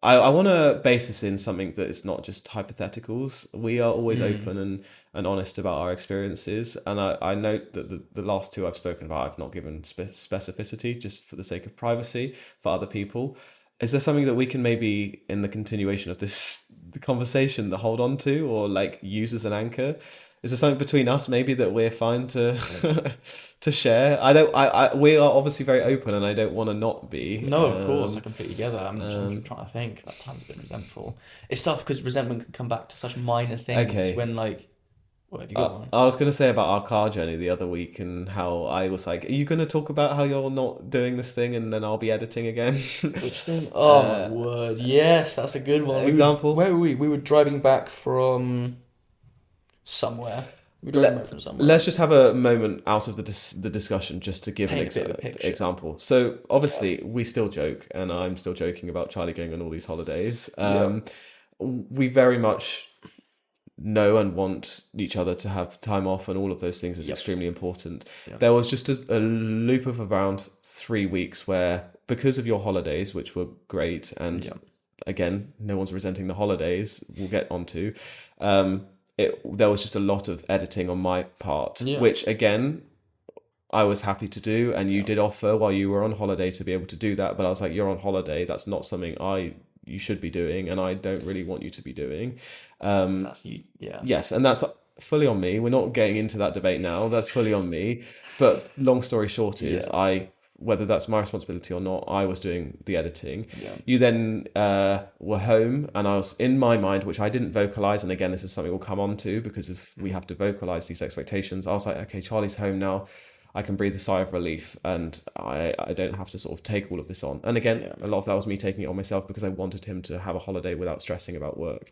I want to base this in something that is not just hypotheticals. We are always open and honest about our experiences. And I note that the last two I've spoken about, I've not given specificity just for the sake of privacy for other people. Is there something that we can maybe, in the continuation of the conversation, that hold on to or like use as an anchor? Is there something between us maybe that we're fine to to share? We are obviously very open, and I don't want to not be. No, of course, I completely get that. I'm trying to think. That time's been resentful. It's tough because resentment can come back to such minor things when, like, what have you got one? I was going to say about our car journey the other week and how I was like, are you going to talk about how you're not doing this thing and then I'll be editing again? Which thing? Oh, my word. Yes, that's a good one. Example? Where were we? We were driving back from somewhere. Let's just have a moment out of the discussion just to give an example. So obviously we still joke, and I'm still joking about Charlie going on all these holidays. We very much know and want each other to have time off, and all of those things is extremely important. There was just a loop of around 3 weeks where, because of your holidays, which were great, and again, no one's resenting the holidays, we'll get onto, there was just a lot of editing on my part, which again, I was happy to do, and you Yeah. did offer while you were on holiday to be able to do that, but I was like, you're on holiday, that's not something I you should be doing, and I don't really want you to be doing. That's you. Yeah. Yes, and that's fully on me. We're not getting into that debate now. That's fully on me. But long story short is, Yeah. whether that's my responsibility or not, I was doing the editing. Yeah. You then were home, and I was in my mind, which I didn't vocalize. And again, this is something we'll come on to because of we have to vocalize these expectations. I was like, okay, Charlie's home now. I can breathe a sigh of relief, and I don't have to sort of take all of this on. And again, Yeah. a lot of that was me taking it on myself because I wanted him to have a holiday without stressing about work.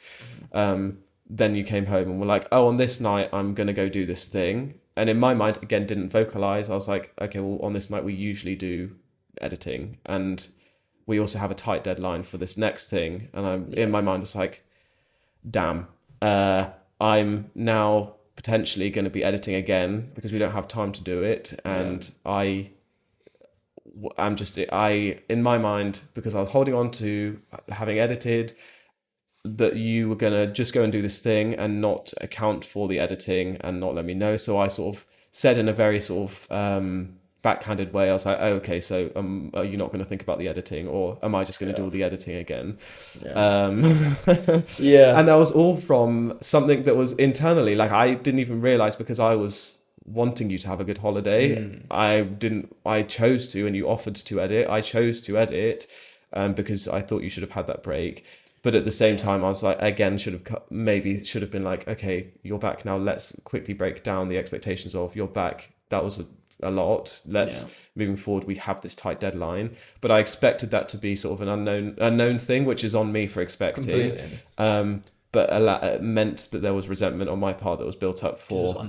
Then you came home and were like, oh, on this night, I'm going to go do this thing. And in my mind, again, didn't vocalize. I was like, okay, well, on this night, we usually do editing. And we also have a tight deadline for this next thing. And I'm in my mind, was like, damn, I'm now potentially going to be editing again because we don't have time to do it. And I'm just, in my mind, because I was holding on to having edited, that you were gonna just go and do this thing and not account for the editing and not let me know. So I sort of said in a very sort of backhanded way, I was like, oh, okay, so are you not going to think about the editing, or am I just going to do all the editing again? Yeah. Yeah. And that was all from something that was internally, like I didn't even realize because I was wanting you to have a good holiday. I chose to, and you offered to edit. I chose to edit because I thought you should have had that break. But at the same time, I was like, again, should have been like, okay, you're back now. Let's quickly break down the expectations of you're back. That was a lot. Let's moving forward. We have this tight deadline, but I expected that to be sort of an unknown thing, which is on me for expecting. Completely. But it meant that there was resentment on my part that was built up for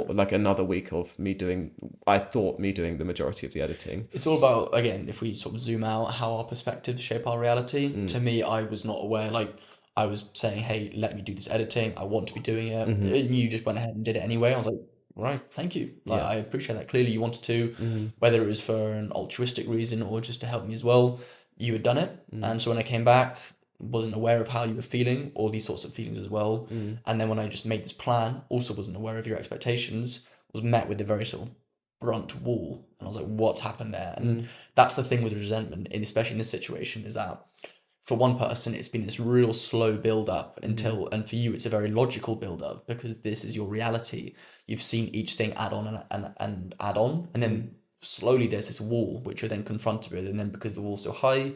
like another week of me doing. I thought me doing the majority of the editing. It's all about, again, if we sort of zoom out, how our perspectives shape our reality. To me, I was not aware. Like, I was saying, hey, let me do this editing. I want to be doing it. And you just went ahead and did it anyway. I was like, right, thank you. Like, I appreciate that. Clearly, you wanted to, whether it was for an altruistic reason or just to help me as well. You had done it. And so when I came back, wasn't aware of how you were feeling or these sorts of feelings as well. And then when I just made this plan, also wasn't aware of your expectations, was met with a very sort of brunt wall. And I was like, what's happened there? And that's the thing with resentment, and especially in this situation, is that for one person, it's been this real slow build up until, and for you, it's a very logical build up because this is your reality. You've seen each thing add on and add on. And then slowly there's this wall, which you're then confronted with. And then because the wall's so high,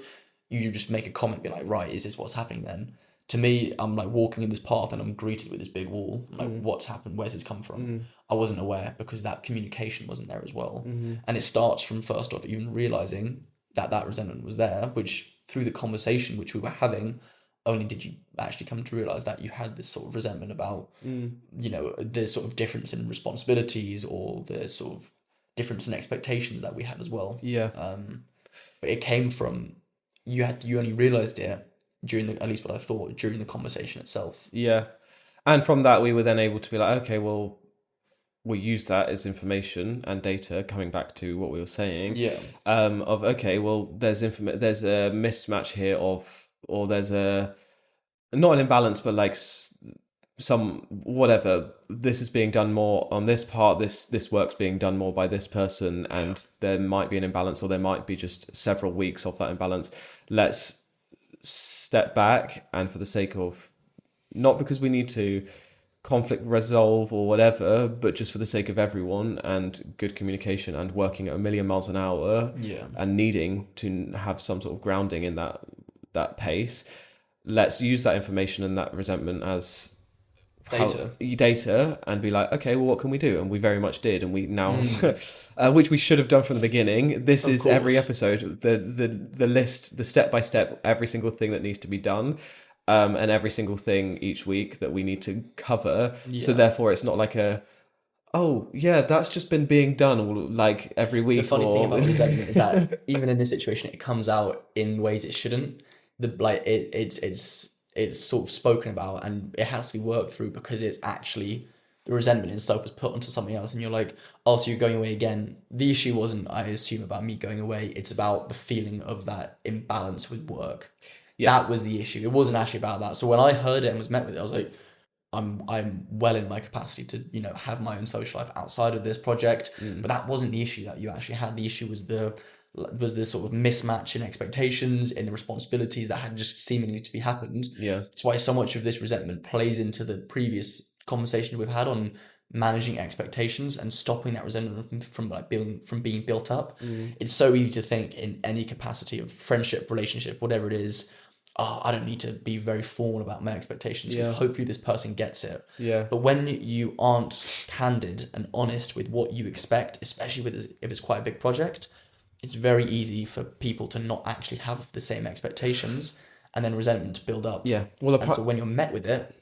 you just make a comment, be like, right, is this what's happening then? To me, I'm like walking in this path and I'm greeted with this big wall. I'm like, what's happened? Where's this come from? I wasn't aware because that communication wasn't there as well. And it starts from first off even realizing that resentment was there, which through the conversation which we were having, only did you actually come to realize that you had this sort of resentment about, you know, the sort of difference in responsibilities or the sort of difference in expectations that we had as well. Yeah. But it came from, you only realized it during at least what I thought, during the conversation itself. Yeah. And from that, we were then able to be like, okay, well, we'll use that as information and data, coming back to what we were saying. Yeah. Of, okay, well, there's a mismatch here or there's not an imbalance, but like some, whatever, this is being done more on this part, this work's being done more by this person, and there might be an imbalance, or there might be just several weeks of that imbalance. Let's step back, and for the sake of, not because we need to conflict resolve or whatever, but just for the sake of everyone and good communication and working at a million miles an hour, and needing to have some sort of grounding in that pace, let's use that information and that resentment as data and be like, okay, well, what can we do? And we very much did, and we now which we should have done from the beginning. This of is course. Every episode, the list, the step by step, every single thing that needs to be done, and every single thing each week that we need to cover. So therefore it's not like oh yeah, that's just been being done all like every week. The funny thing about resentment is that even in this situation, it comes out in ways it shouldn't. It's sort of spoken about and it has to be worked through because it's actually, the resentment itself is put onto something else, and you're like, oh, so you're going away again. The issue wasn't, I assume, about me going away. It's about the feeling of that imbalance with work. That was the issue. It wasn't actually about that. So when I heard it and was met with it, I was like, I'm well in my capacity to, you know, have my own social life outside of this project. But that wasn't the issue that you actually had. The issue was this sort of mismatch in expectations, in the responsibilities that had just seemingly to be happened. Yeah. That's why so much of this resentment plays into the previous conversation we've had on managing expectations and stopping that resentment from being built up. It's so easy to think in any capacity of friendship, relationship, whatever it is, oh, I don't need to be very formal about my expectations because hopefully this person gets it. Yeah. But when you aren't candid and honest with what you expect, especially if it's quite a big project, it's very easy for people to not actually have the same expectations and then resentment to build up. Yeah. Well, and so when you're met with it,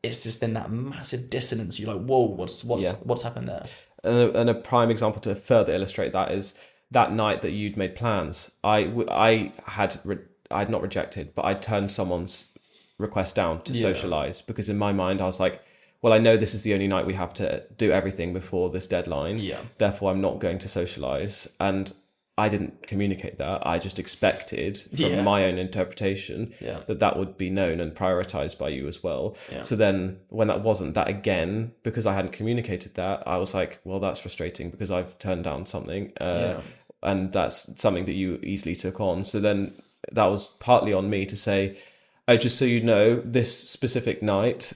it's just then that massive dissonance. You're like, whoa, what's happened there? and a prime example to further illustrate that is that night that you'd made plans. I had not rejected, but I turned someone's request down to socialize because in my mind I was like, well, I know this is the only night we have to do everything before this deadline. Yeah. Therefore, I'm not going to socialize. And I didn't communicate that. I just expected from my own interpretation that would be known and prioritized by you as well. Yeah. So then when that wasn't, that again, because I hadn't communicated that, I was like, well, that's frustrating because I've turned down something. And that's something that you easily took on. So then that was partly on me to say, oh, just so you know, this specific night,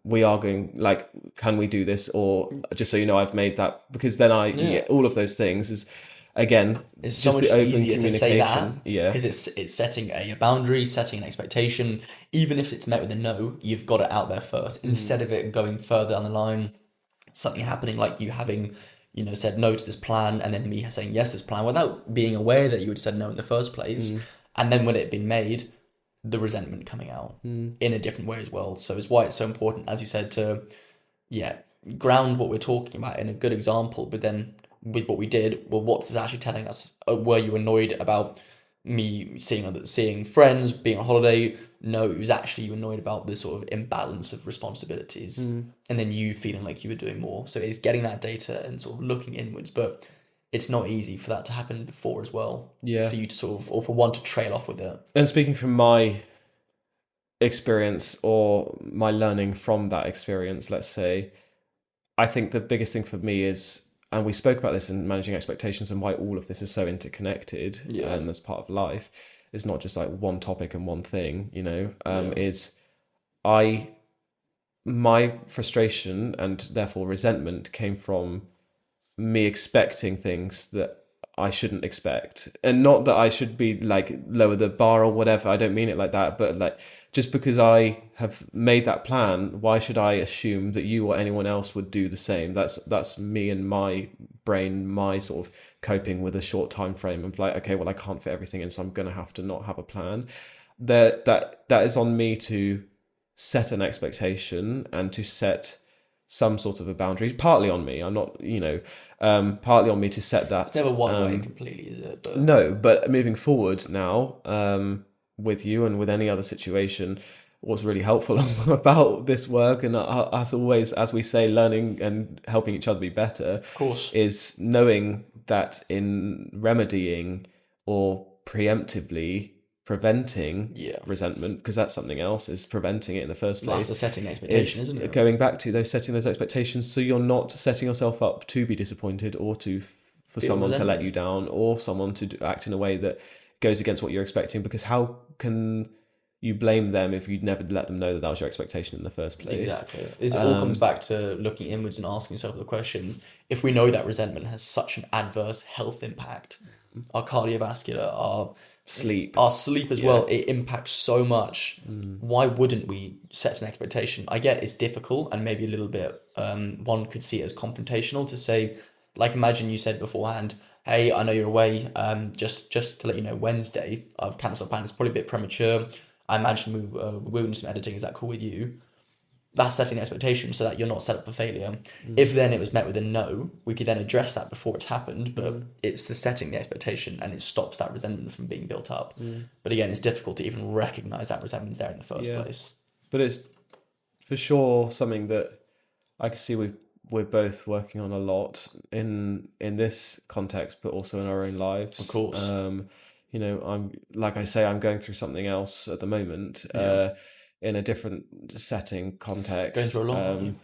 we are going, like, can we do this? Or just so you know, I've made that, because then all of those things is, again, it's just so much the open easier to say that Yeah. because it's setting a boundary, setting an expectation. Even if it's met with a no, you've got it out there first instead of it going further down the line, something happening like you having, you know, said no to this plan and then me saying yes to this plan without being aware that you had said no in the first place. And then when it had been made, the resentment coming out in a different way as well. So it's why it's so important, as you said, to ground what we're talking about in a good example, but then with what we did, well, what's this actually telling us? Were you annoyed about me seeing friends, being on holiday? No, it was actually you annoyed about this sort of imbalance of responsibilities and then you feeling like you were doing more. So it's getting that data and sort of looking inwards, but it's not easy for that to happen before as well. Yeah. For you to sort of, or for one to trail off with it. And speaking from my experience or my learning from that experience, let's say, I think the biggest thing for me is, and we spoke about this in managing expectations and why all of this is so interconnected and as part of life, it's not just like one topic and one thing, you know, is my frustration and therefore resentment came from me expecting things that I shouldn't expect. And not that I should be like lower the bar or whatever. I don't mean it like that. But like, just because I have made that plan, why should I assume that you or anyone else would do the same? That's me and my brain, my sort of coping with a short time frame of like, okay, well, I can't fit everything in, so I'm going to have to not have a plan. That is on me to set an expectation and to set some sort of a boundary, partly on me. I'm not, you know, partly on me to set that. It's never one way completely, is it? But... No, but moving forward now, with you and with any other situation, what's really helpful about this work and us always, as we say, learning and helping each other be better, of course, is knowing that in remedying or preemptively preventing resentment, because that's something else, is preventing it in the first place. That's the setting expectation, isn't it? Going back to setting those expectations, so you're not setting yourself up to be disappointed or for someone to let you down or someone to act in a way that goes against what you're expecting, because how can you blame them if you'd never let them know that was your expectation in the first place? Exactly. It all comes back to looking inwards and asking yourself the question, if we know that resentment has such an adverse health impact, our cardiovascular, our sleep as well, it impacts so much. Why wouldn't we set an expectation? I get it's difficult and maybe a little bit, one could see it as confrontational to say, like, imagine you said beforehand, hey, I know you're away, just to let you know, Wednesday, I've cancelled plan. It's probably a bit premature. I imagine we're doing some editing. Is that cool with you? That's setting an expectation so that you're not set up for failure. If then it was met with a no, we could then address that before it's happened, but it's the setting the expectation and it stops that resentment from being built up. But again, it's difficult to even recognise that resentment's there in the first place. But it's for sure something that I can see we're both working on a lot in this context, but also in our own lives. Of course. You know, I'm going through something else at the moment. in a different setting, context. Going through a lot, aren't you?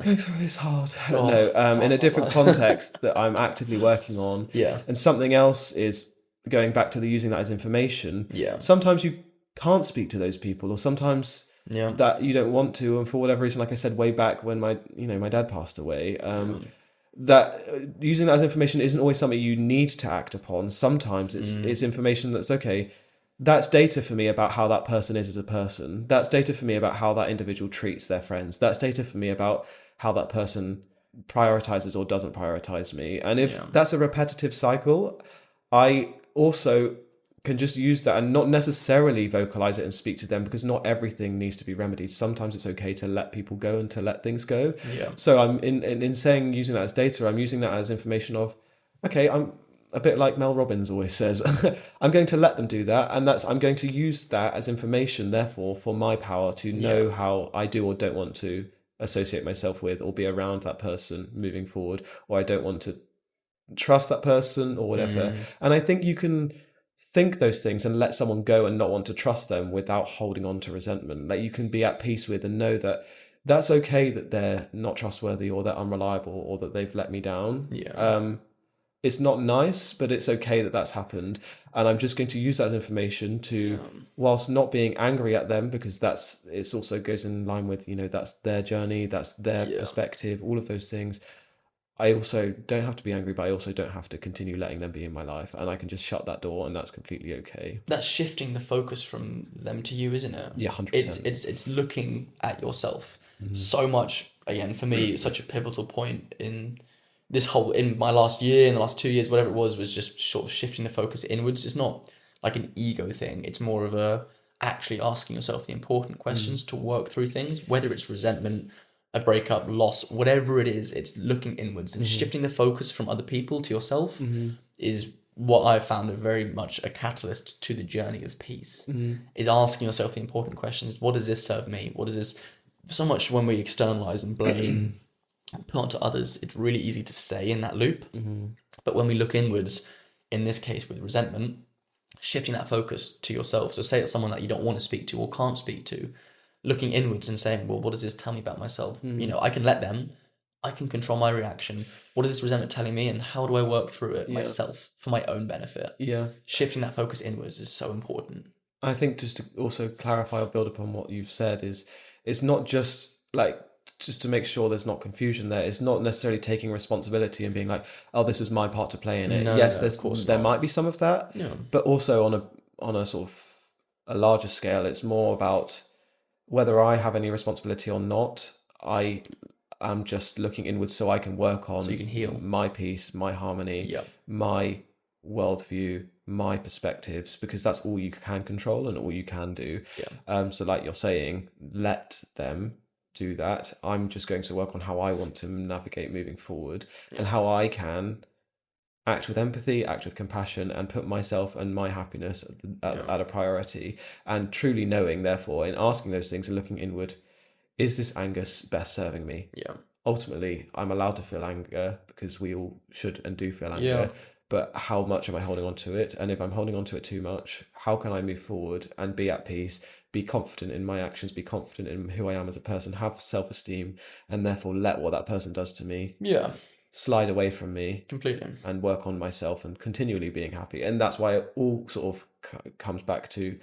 Going through is hard. Oh, No, in a different hard. context that I'm actively working on. Yeah. And something else is going back to the using that as information. Yeah. Sometimes you can't speak to those people, or sometimes Yeah. that you don't want to, and for whatever reason, like I said way back when my dad passed away, that using that as information isn't always something you need to act upon. Sometimes it's information that's okay. That's data for me about how that person is as a person. That's data for me about how that individual treats their friends. That's data for me about how that person prioritizes or doesn't prioritize me. And if that's a repetitive cycle, I also can just use that and not necessarily vocalize it and speak to them, because not everything needs to be remedied. Sometimes it's okay to let people go and to let things go. Yeah. So I'm in saying using that as data, I'm using that as information of, okay, I'm a bit like Mel Robbins always says, I'm going to let them do that, and I'm going to use that as information, therefore, for my power to know how I do or don't want to associate myself with or be around that person moving forward, or I don't want to trust that person or whatever. And I think you can think those things and let someone go and not want to trust them without holding on to resentment. Like, you can be at peace with and know that that's okay that they're not trustworthy or they're unreliable or that they've let me down. It's not nice, but it's okay that that's happened. And I'm just going to use that as information to, whilst not being angry at them, because it's also goes in line with, that's their journey, that's their perspective, all of those things. I also don't have to be angry, but I also don't have to continue letting them be in my life. And I can just shut that door, and that's completely okay. That's shifting the focus from them to you, isn't it? Yeah, 100%. It's looking at yourself. So much, again, for me, such a pivotal point in my last year, in the last 2 years, whatever it was just sort of shifting the focus inwards. It's not like an ego thing. It's more of actually asking yourself the important questions to work through things, whether it's resentment, a breakup, loss, whatever it is. It's looking inwards and shifting the focus from other people to yourself is what I've found very much a catalyst to the journey of peace. Is asking yourself the important questions. What does this serve me? What does this? So much when we externalize and blame put onto others, it's really easy to stay in that loop. But when we look inwards, in this case with resentment, shifting that focus to yourself. So say it's someone that you don't want to speak to or can't speak to, looking inwards and saying, well, what does this tell me about myself? I can let them, I can control my reaction. What is this resentment telling me, and how do I work through it myself for my own benefit? Shifting that focus inwards is so important. I think, just to also clarify or build upon what you've said, is it's not just like, just to make sure there's not confusion there, it's not necessarily taking responsibility and being like, oh, this was my part to play in it. Yes, there might be some of that, but also on a sort of a larger scale, it's more about whether I have any responsibility or not. I am just looking inwards so I can work on, so you can heal my peace, my harmony, my worldview, my perspectives, because that's all you can control and all you can do. So like you're saying, let them do that. I'm just going to work on how I want to navigate moving forward and how I can act with empathy, act with compassion, and put myself and my happiness at a priority, and truly knowing, therefore, in asking those things and looking inward, is this anger best serving me? Ultimately, I'm allowed to feel anger because we all should and do feel anger, but how much am I holding on to it? And if I'm holding on to it too much, how can I move forward and be at peace, be confident in my actions, be confident in who I am as a person, have self-esteem, and therefore let what that person does to me slide away from me completely, and work on myself and continually being happy. And that's why it all sort of comes back to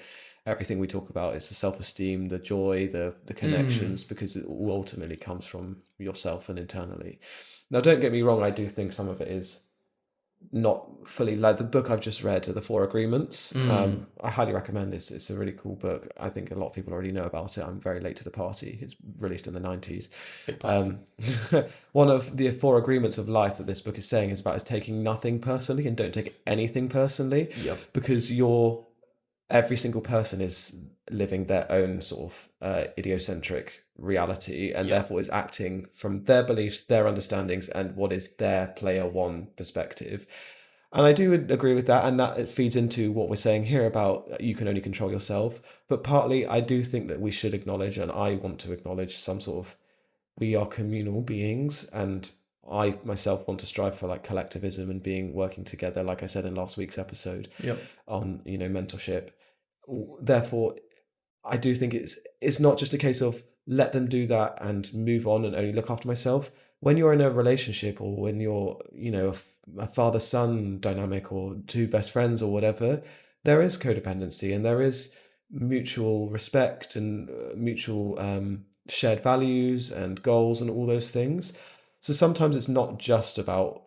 everything we talk about. It's the self-esteem, the joy, the connections, because it all ultimately comes from yourself and internally. Now, don't get me wrong, I do think some of it is not fully, like the book I've just read, The 4 Agreements. I highly recommend it. It's a really cool book. I think a lot of people already know about it. I'm very late to the party. It's released in the 90s. One of the 4 agreements of life that this book is saying is taking nothing personally and don't take anything personally, because every single person is living their own sort of idiocentric reality, and therefore is acting from their beliefs, their understandings, and what is their player one perspective. And I do agree with that, and that it feeds into what we're saying here about you can only control yourself. But partly I do think that we should acknowledge, and I want to acknowledge, some sort of, we are communal beings, and I myself want to strive for like collectivism and working together, like I said in last week's episode on mentorship. Therefore, I do think it's not just a case of let them do that and move on and only look after myself. When you're in a relationship, or when you're, a father-son dynamic, or two best friends or whatever, there is codependency, and there is mutual respect, and mutual shared values and goals and all those things. So sometimes it's not just about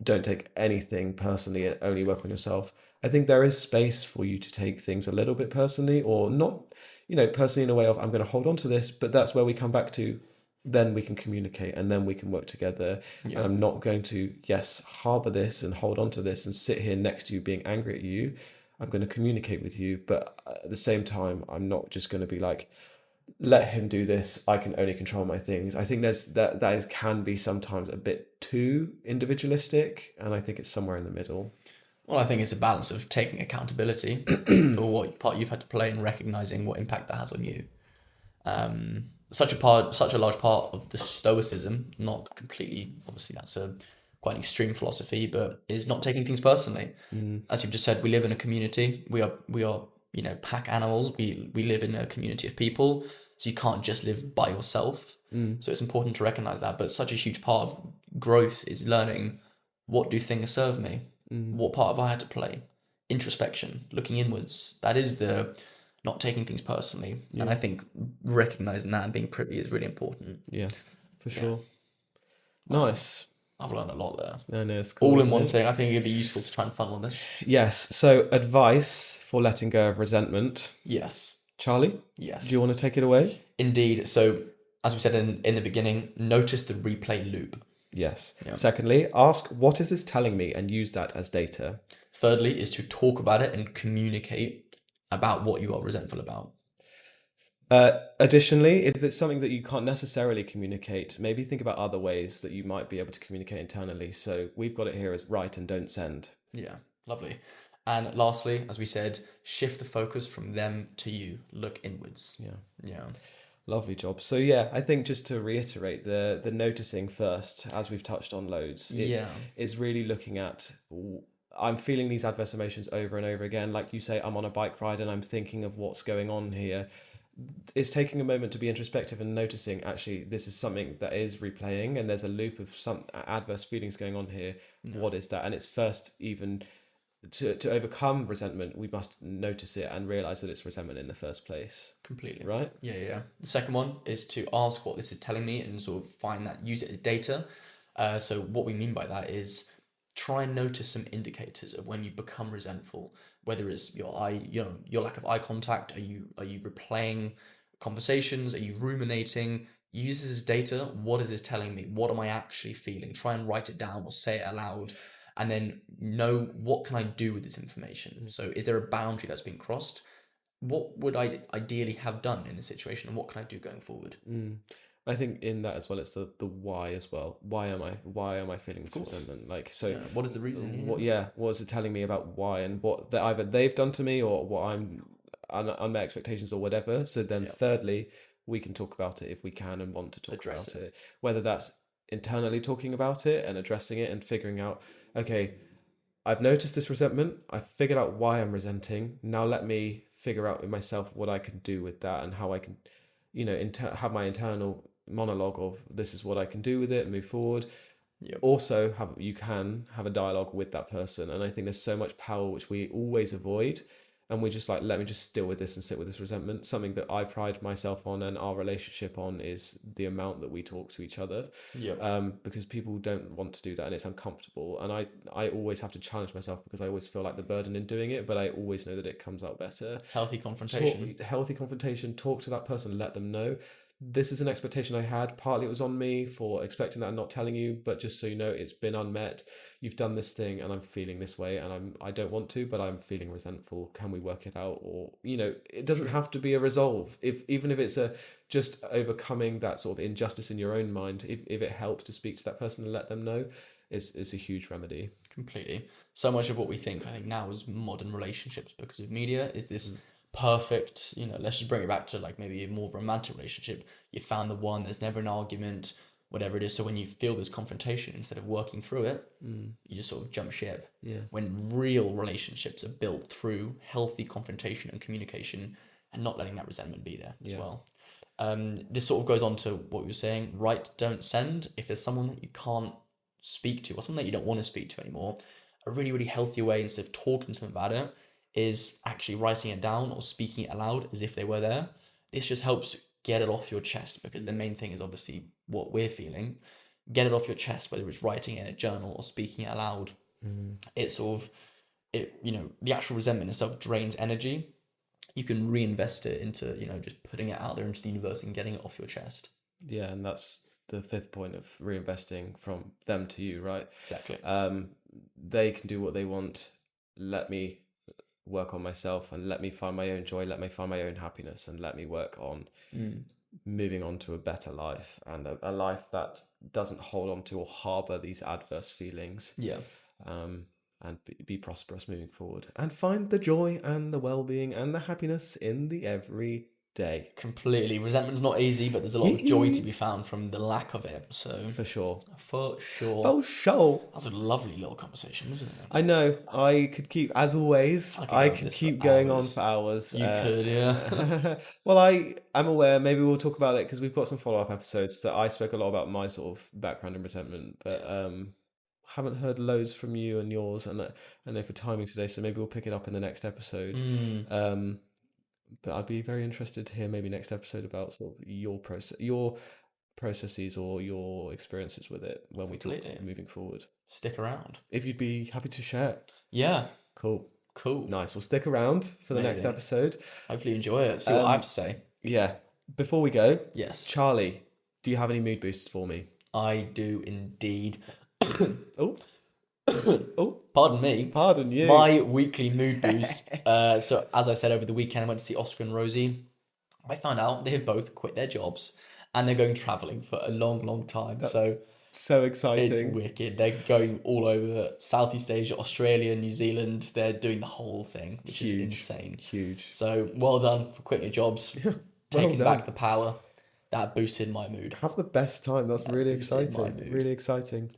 don't take anything personally and only work on yourself. I think there is space for you to take things a little bit personally, or not, personally, in a way of I'm going to hold on to this, but that's where we come back to. Then we can communicate, and then we can work together. Yeah. And I'm not going to, yes, harbor this and hold on to this and sit here next to you being angry at you. I'm going to communicate with you, but at the same time, I'm not just going to be like, let him do this. I can only control my things. I think can be sometimes a bit too individualistic, and I think it's somewhere in the middle. Well, I think it's a balance of taking accountability for what part you've had to play and recognizing what impact that has on you. Such a large part of the stoicism, not completely, obviously that's quite an extreme philosophy, but is not taking things personally. As you've just said, we live in a community. We are pack animals. We live in a community of people, so you can't just live by yourself. So it's important to recognize that. But such a huge part of growth is learning, what do things serve me? What part have I had to play? Introspection, looking inwards. That is the not taking things personally. Yeah. And I think recognizing that and being privy is really important. Yeah, for sure. Nice. I've learned a lot there. No, it's cool, all in one thing. I think it'd be useful to try and funnel this. Yes. So, advice for letting go of resentment. Yes. Charlie? Yes. Do you want to take it away? Indeed. So, as we said in the beginning, notice the replay loop. Yes. Yeah. Secondly, ask, what is this telling me, and use that as data. Thirdly, is to talk about it and communicate about what you are resentful about. Additionally, if it's something that you can't necessarily communicate, maybe think about other ways that you might be able to communicate internally. So we've got it here as write and don't send. Yeah, lovely. And lastly, as we said, shift the focus from them to you. Look inwards. Yeah. Lovely job. So yeah, I think just to reiterate, the noticing first, as we've touched on loads, it's really looking at, I'm feeling these adverse emotions over and over again. Like you say, I'm on a bike ride and I'm thinking of what's going on here. It's taking a moment to be introspective and noticing, actually, this is something that is replaying, and there's a loop of some adverse feelings going on here. No. What is that? And it's first, even to overcome resentment, we must notice it and realize that it's resentment in the first place. Completely. Right? Yeah. The second one is to ask what this is telling me and sort of find that, use it as data. So what we mean by that is try and notice some indicators of when you become resentful, whether it's your lack of eye contact. Are you replaying conversations? Are you ruminating? Use this as data. What is this telling me? What am I actually feeling? Try and write it down or say it aloud, and then know, what can I do with this information? So is there a boundary that's been crossed? What would I ideally have done in this situation, and what can I do going forward? I think in that as well, it's the why as well. Why am I feeling this resentment? Like, so what is the reason? What is it telling me about why, and what that either they've done to me, or what I'm unmet expectations or whatever. So then thirdly, we can talk about it if we can and want to talk about it. Whether that's internally talking about it and addressing it and figuring out, okay, I've noticed this resentment. I've figured out why I'm resenting. Now let me figure out in myself what I can do with that, and how I can, have my internal monologue of, this is what I can do with it and move forward. Also you can have a dialogue with that person, and I think there's so much power which we always avoid, and we just like, let me just deal with this and sit with this resentment. Something that I pride myself on and our relationship on is the amount that we talk to each other. Because people don't want to do that, and it's uncomfortable, and I always have to challenge myself, because I always feel like the burden in doing it, but I always know that it comes out better. Healthy confrontation. Talk to that person, let them know, this is an expectation I had. Partly it was on me for expecting that and not telling you, but just so you know, it's been unmet. You've done this thing and I'm feeling this way, and I don't want to, but I'm feeling resentful. Can we work it out? Or, it doesn't have to be a resolve. Even if it's just overcoming that sort of injustice in your own mind, if it helps to speak to that person and let them know, it's a huge remedy. Completely. So much of what we think, I think now, is modern relationships, because of media, is this perfect, let's just bring it back to like maybe a more romantic relationship. You found the one, there's never an argument, whatever it is. So when you feel this confrontation, instead of working through it, you just sort of jump ship. Yeah. When real relationships are built through healthy confrontation and communication, and not letting that resentment be there as Yeah. well. This sort of goes on to what we were saying, write, don't send. If there's someone that you can't speak to or someone that you don't want to speak to anymore, a really, really healthy way, instead of talking to them about it, is actually writing it down or speaking it aloud as if they were there. This just helps get it off your chest, because the main thing is obviously what we're feeling. Get it off your chest, whether it's writing it in a journal or speaking it aloud. It's sort of, the actual resentment itself drains energy. You can reinvest it into, just putting it out there into the universe and getting it off your chest. Yeah, and that's the fifth point of reinvesting from them to you, right? Exactly. They can do what they want. Let me work on myself, and let me find my own joy, let me find my own happiness, and let me work on moving on to a better life, and a life that doesn't hold on to or harbor these adverse feelings. Yeah. And be prosperous moving forward, and find the joy and the well-being and the happiness in the everyday. Completely. Resentment's not easy, but there's a lot of joy to be found from the lack of it. So For sure. For sure. For sure. That was a lovely little conversation, wasn't it? I know. I could keep, as always, I could keep going on for hours. You could, yeah. Well, I'm aware, maybe we'll talk about it, because we've got some follow-up episodes that I spoke a lot about my sort of background in resentment, but haven't heard loads from you and yours, and I know for timing today, so maybe we'll pick it up in the next episode. But I'd be very interested to hear maybe next episode about sort of your processes or your experiences with it when we talk moving forward. Stick around. If you'd be happy to share. Yeah. Cool. Nice. We'll stick around for the next episode. Hopefully you enjoy it. See what I have to say. Yeah. Before we go, yes, Charlie, do you have any mood boosts for me? I do indeed. Oh. Pardon me. Pardon you. My weekly mood boost. So as I said, over the weekend I went to see Oscar and Rosie. I found out they have both quit their jobs and they're going travelling for a long, long time. That's so exciting. It's wicked. They're going all over Southeast Asia, Australia, New Zealand. They're doing the whole thing, which is insane. Huge. So well done for quitting your jobs, taking back the power. That boosted my mood. Have the best time. That's really exciting. Really exciting.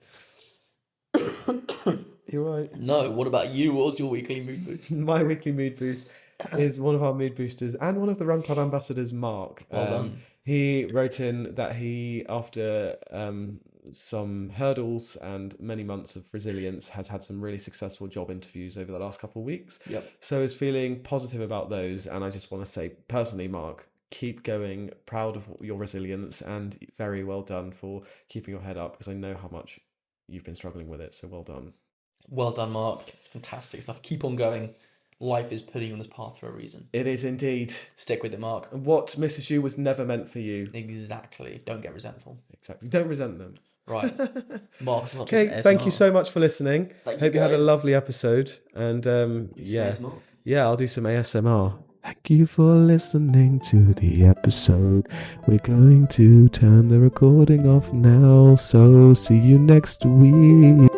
You're right. No, what about you? What was your weekly mood boost? My weekly mood boost is one of our mood boosters and one of the Run Club ambassadors, Mark. Well done. He wrote in that he, after some hurdles and many months of resilience, has had some really successful job interviews over the last couple of weeks. Yep. So is feeling positive about those. And I just want to say, personally, Mark, keep going. Proud of your resilience, and very well done for keeping your head up, because I know how much you've been struggling with it. So well done. Well done, Mark. It's fantastic stuff. Keep on going. Life is putting you on this path for a reason. It is indeed. Stick with it, Mark. What misses you was never meant for you. Exactly. Don't get resentful. Exactly. Don't resent them. Right. Mark, okay, thank you so much for listening. Hope you had a lovely episode. And I'll do some ASMR. Thank you for listening to the episode. We're going to turn the recording off now, so see you next week.